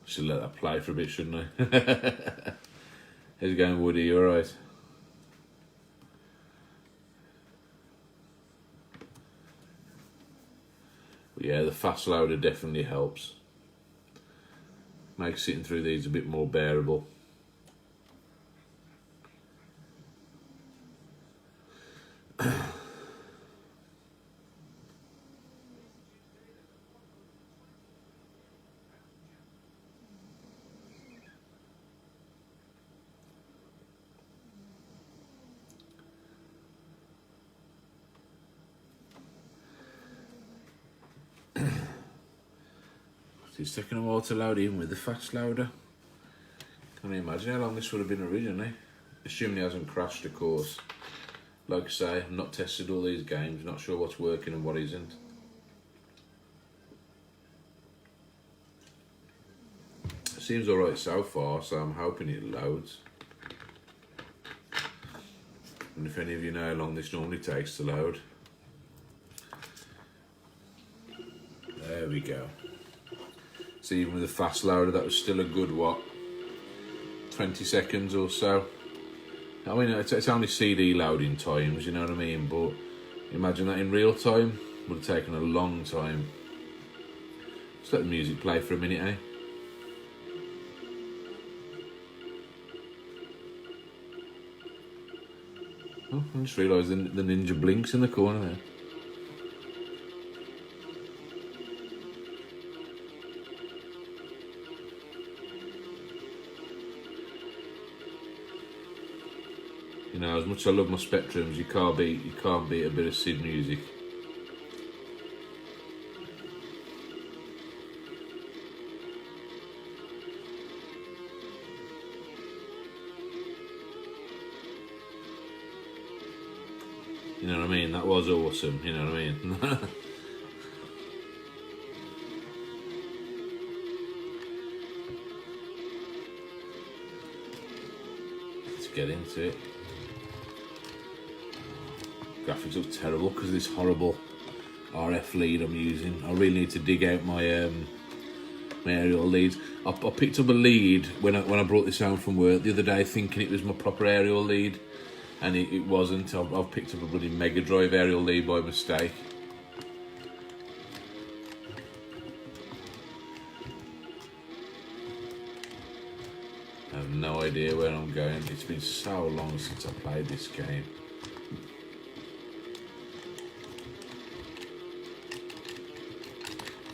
Should let that play for a bit, shouldn't I? How's it going, Woody? You alright? Yeah, the fast loader definitely helps. Makes sitting through these a bit more bearable. It's taking a while to load in with the fast loader. Can you imagine how long this would have been originally? Assuming he hasn't crashed, of course. Like I say, I've not tested all these games, not sure what's working and what isn't. Seems alright so far, so I'm hoping it loads. And if any of you know how long this normally takes to load. There we go. So even with a fast loader, that was still a good, what, 20 seconds or so. I mean, it's only CD loading times, you know what I mean? But imagine that in real time, would have taken a long time. Just let the music play for a minute, eh? Oh, I just realised the ninja blinks in the corner there. You know, as much as I love my Spectrums, you can't beat a bit of Sid music. You know what I mean? That was awesome, you know what I mean? Let's get into it. Graphics look terrible because of this horrible RF lead I'm using. I really need to dig out my my aerial leads. I picked up a lead when I brought this home from work the other day, thinking it was my proper aerial lead, and it wasn't. I've picked up a bloody Mega Drive aerial lead by mistake. I have no idea where I'm going. It's been so long since I played this game.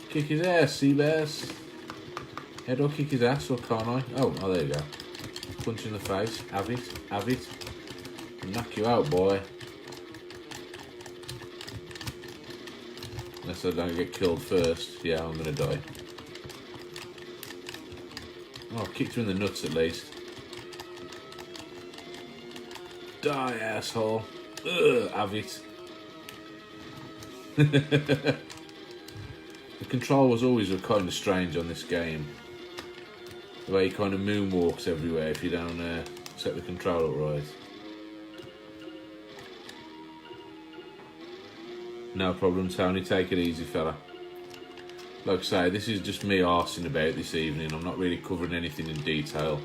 Kick his ass, Seabass. How do I kick his ass, or can't I? Oh, there you go. Punch in the face. Have it. Have it. I'll knock you out, boy. Unless I don't get killed first. Yeah, I'm gonna die. Oh, I kicked you in the nuts at least. Die, asshole. Ugh, have it. The control was always kind of strange on this game. The way he kind of moonwalks everywhere if you don't set the control up right. No problem, Tony. Take it easy, fella. Like I say, this is just me arsing about this evening. I'm not really covering anything in detail.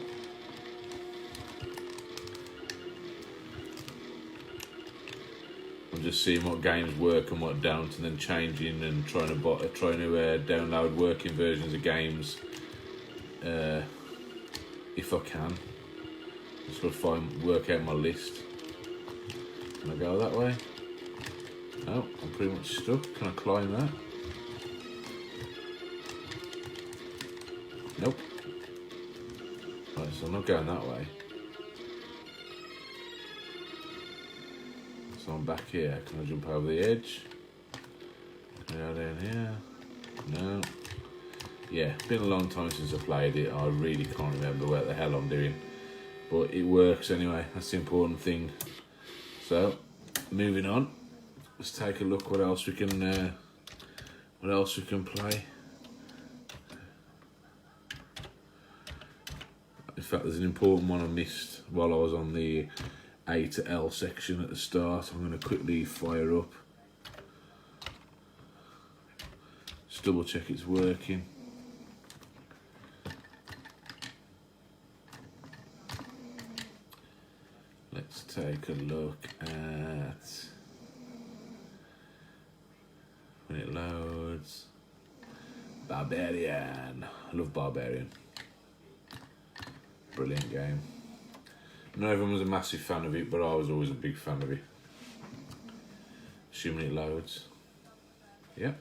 I'm just seeing what games work and what don't, and then changing and trying to download working versions of games if I can. Just got to work out my list. Can I go that way? No, I'm pretty much stuck. Can I climb that? Nope. Right, so I'm not going that way. So I'm back here. Can I jump over the edge? Can I go down here? No. Yeah, been a long time since I played it. I really can't remember what the hell I'm doing. But it works anyway. That's the important thing. So, moving on. Let's take a look what else we can play. In fact, there's an important one I missed while I was on the A to L section at the start. I'm going to quickly fire up. Just double check it's working. Let's take a look at when it loads. Barbarian. I love Barbarian. Brilliant game. Not everyone was a massive fan of it, but I was always a big fan of it. Assuming it loads. Yep.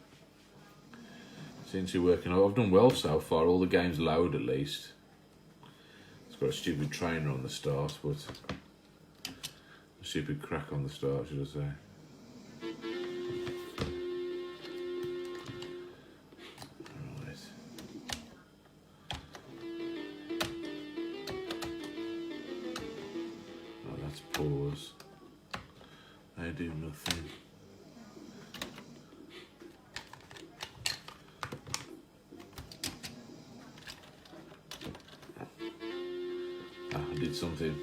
Seems to be working. I've done well so far. All the games load at least. It's got a stupid trainer on the start, but a stupid crack on the start, should I say. Pause. I do nothing. I did something.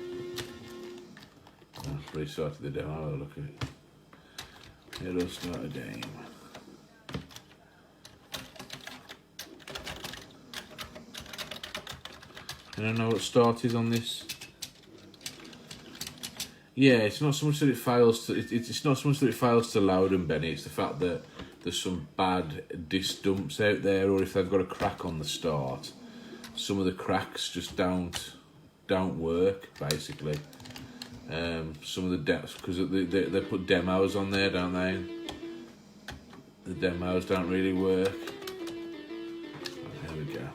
Restarted the demo. I'll look at it. It'll start a game. I don't know what start is on this. Yeah, it's not so much that it fails to. It's not so much that it fails to load them, Benny. It's the fact that there's some bad disk dumps out there, or if they've got a crack on the start, some of the cracks just don't work. Basically, some of the depths because they put demos on there, don't they? The demos don't really work. Oh, there we go.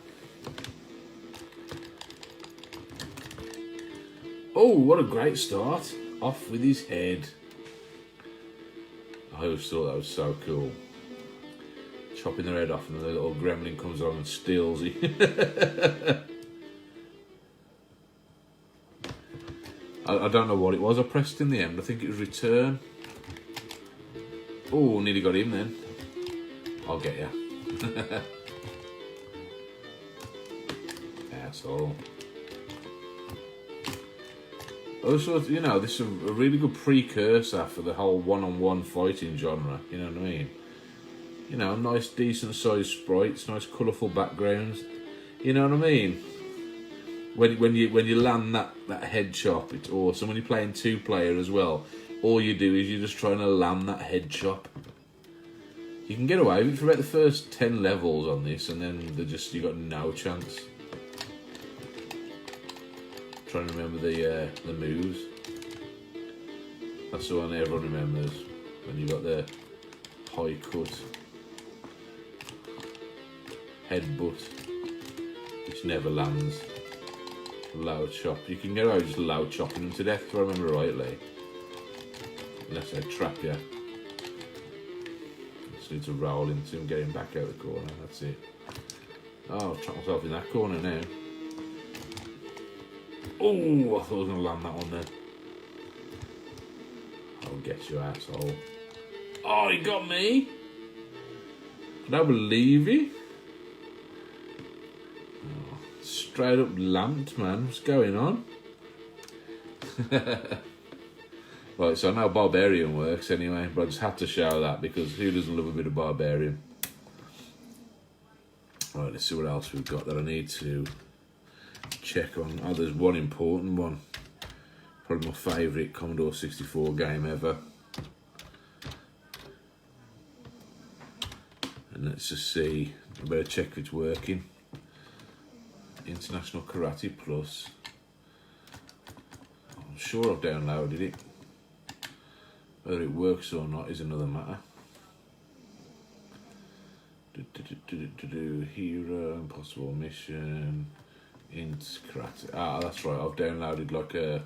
Oh, what a great start! Off with his head. I always thought that was so cool. Chopping their head off and the little gremlin comes along and steals it. I don't know what it was I pressed in the end. I think it was return. Oh, nearly got him then. I'll get ya. Asshole. Also, you know, this is a really good precursor for the whole one-on-one fighting genre, you know what I mean? You know, nice, decent-sized sprites, nice, colourful backgrounds, you know what I mean? When you land that head chop, it's awesome. When you're playing two-player as well, all you do is you're just trying to land that head chop. You can get away with it for about the first 10 levels on this, and then you got no chance. Trying to remember the moves. That's the one everyone remembers when you got the high cut headbutt, which never lands. Low chop. You can get away with just low chopping them to death, if I remember rightly. Unless they trap you. Just need to roll into him, get him back out the corner. That's it. Oh, I've trapped myself in that corner now. Oh, I thought I was going to land that one there. I'll get you, asshole. Oh, he got me. I don't believe it. Oh, straight up lamped, man. What's going on? Right, so I know Barbarian works anyway, but I just had to show that because who doesn't love a bit of Barbarian? Right, let's see what else we've got that I need to check on. Oh, there's one important one. Probably my favourite Commodore 64 game ever. And let's just see. I better check if it's working. International Karate Plus. I'm sure I've downloaded it. Whether it works or not is another matter. Hero, Impossible Mission, Int Karate. Ah, that's right. I've downloaded like a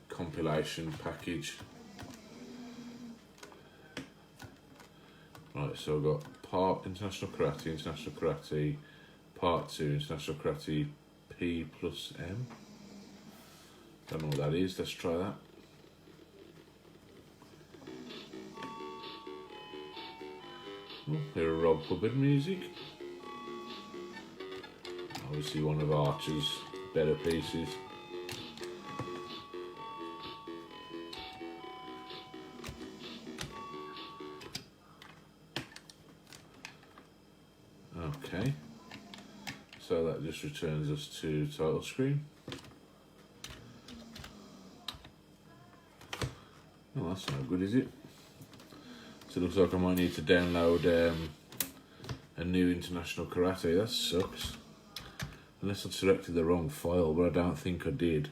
compilation package. Right, so I've got Part International Karate, Part 2, International Karate P plus M. Don't know what that is. Let's try that. Oh, here are Rob Hubbard music. Obviously one of Archer's better pieces. Okay, so that just returns us to title screen. Oh, that's not good, is it? So it looks like I might need to download a new International Karate. That sucks. Unless I selected the wrong file, but I don't think I did.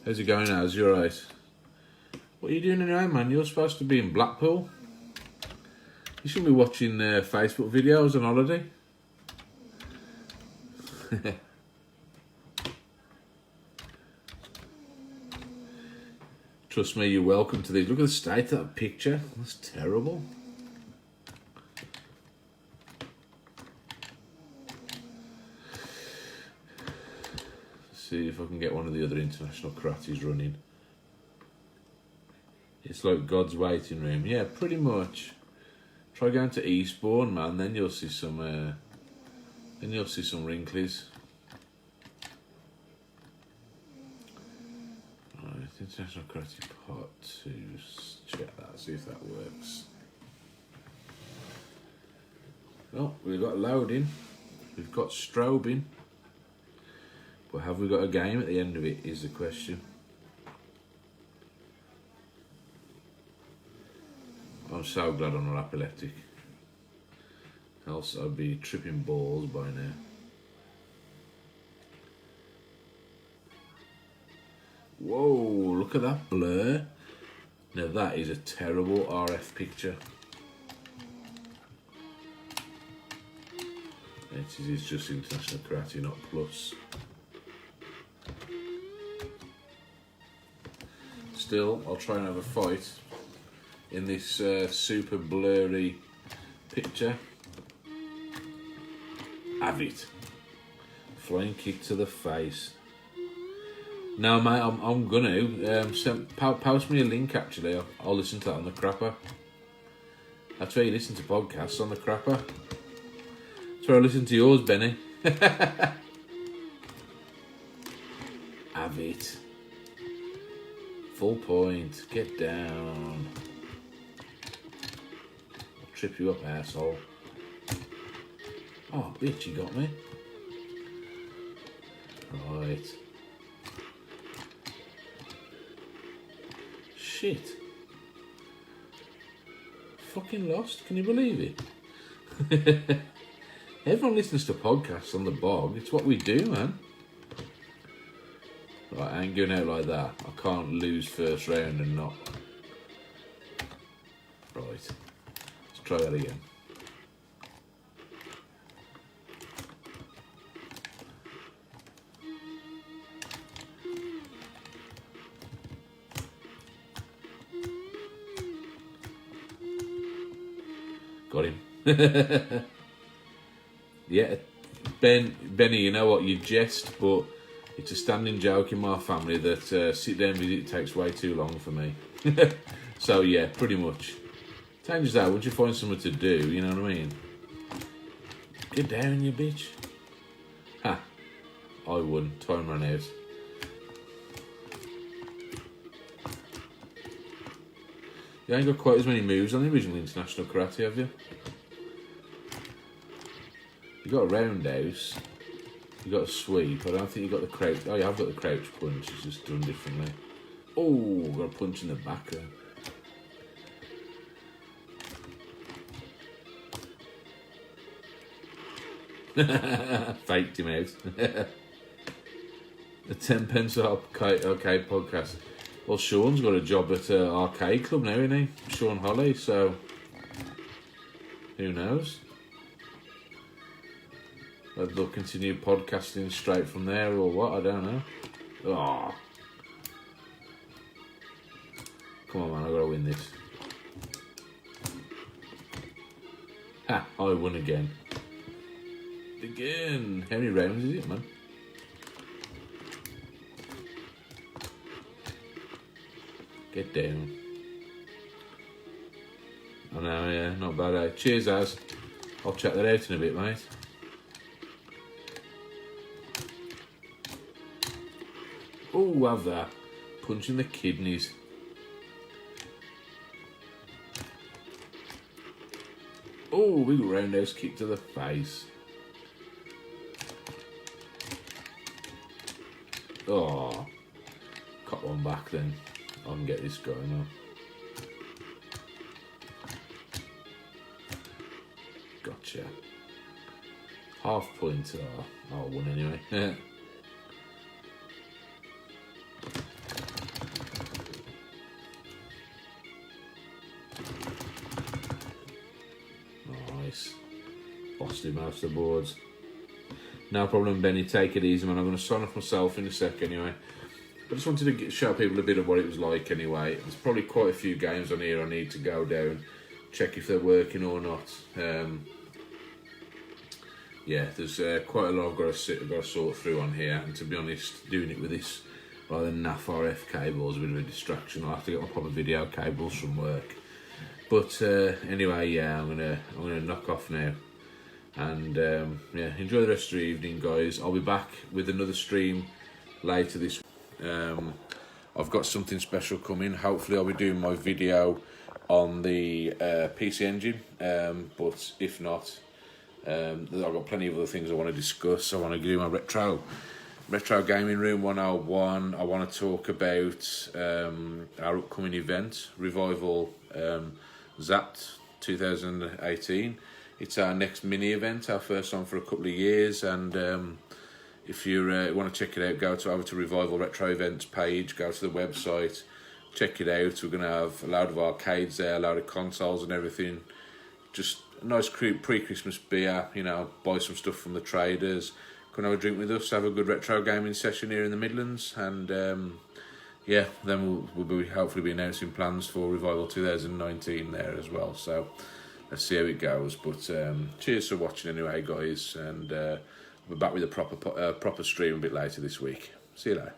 How's it going, Az? You alright? What are you doing anyway, man? You're supposed to be in Blackpool. You shouldn't be watching Facebook videos on holiday. Trust me, you're welcome to these. Look at the state of that picture. That's terrible. Let's see if I can get one of the other International Karates running. It's like God's waiting room. Yeah, pretty much. Try going to Eastbourne, man. Then you'll see some. Then you'll see some wrinklies. International Karate Part 2, check that, see if that works. Well, we've got loading, we've got strobing, but have we got a game at the end of it is the question. I'm so glad I'm not epileptic, else I'd be tripping balls by now. Whoa, look at that blur. Now that is a terrible RF picture. It is just International Karate, not Plus. Still, I'll try and have a fight in this super blurry picture. Have it. Flying kick to the face. No, mate, I'm gonna post me a link. Actually, I'll listen to that on the crapper. That's where you listen to podcasts, on the crapper. That's where I listen to yours, Benny. Have it. Full point. Get down. I'll trip you up, asshole. Oh, bitch, you got me. Right. Shit. Fucking lost. Can you believe it? Everyone listens to podcasts on the bog. It's what we do, man. Right, I ain't going out like that. I can't lose first round and not. Right. Let's try that again. Got him. Yeah, Benny, you know what? You jest, but it's a standing joke in my family that sit down visit takes way too long for me. So yeah, pretty much. Changes out once you find something to do, you know what I mean? Get down, you bitch. Ha! I won. Time ran out. You ain't got quite as many moves on the original International Karate, have you? You got a roundhouse. You got a sweep. I don't think you got the crouch. Oh, yeah, I've got the crouch punch. It's just done differently. Oh, got a punch in the back there. Faked him out. The 10 pence arcade podcast. Well, Sean's got a job at an arcade club now, isn't he? Sean Holly, so who knows? Whether they'll continue podcasting straight from there or what, I don't know. Oh. Come on, man, I've got to win this. Ha, I won again. Again. How many rounds is it, man? Get down. I know, yeah, not bad, eh? Cheers, Az. I'll check that out in a bit, mate. Oh, have that. Punching the kidneys. Oh, big roundhouse kick to the face. Oh, cut one back then. I can get this going now. Gotcha. Half point. Oh, I won anyway. Nice. Bossed him off the boards. No problem, Benny. Take it easy, man. I'm going to sign off myself in a sec anyway. I just wanted to show people a bit of what it was like anyway. There's probably quite a few games on here I need to go down, check if they're working or not. Yeah, there's quite a lot I've got to sort through on here, and to be honest, doing it with this rather than NAF RF cable is a bit of a distraction. I'll have to get my proper video cables from work. But anyway, yeah, I'm gonna knock off now, and yeah, enjoy the rest of the evening, guys. I'll be back with another stream later this week. I've got something special coming. Hopefully I'll be doing my video on the PC Engine, but if not, I've got plenty of other things I want to discuss. I want to do my retro gaming room 101. I want to talk about our upcoming event, Revival Zapped 2018. It's our next mini event, our first one for a couple of years, and if you want to check it out, go over to Revival Retro Events page, go to the website, check it out. We're going to have a load of arcades there, a load of consoles and everything. Just a nice pre-Christmas beer, you know, buy some stuff from the traders, come have a drink with us, have a good retro gaming session here in the Midlands, and yeah, then we'll be hopefully be announcing plans for Revival 2019 there as well. So let's see how it goes. But cheers for watching anyway, guys, and we're back with a proper stream a bit later this week. See you later.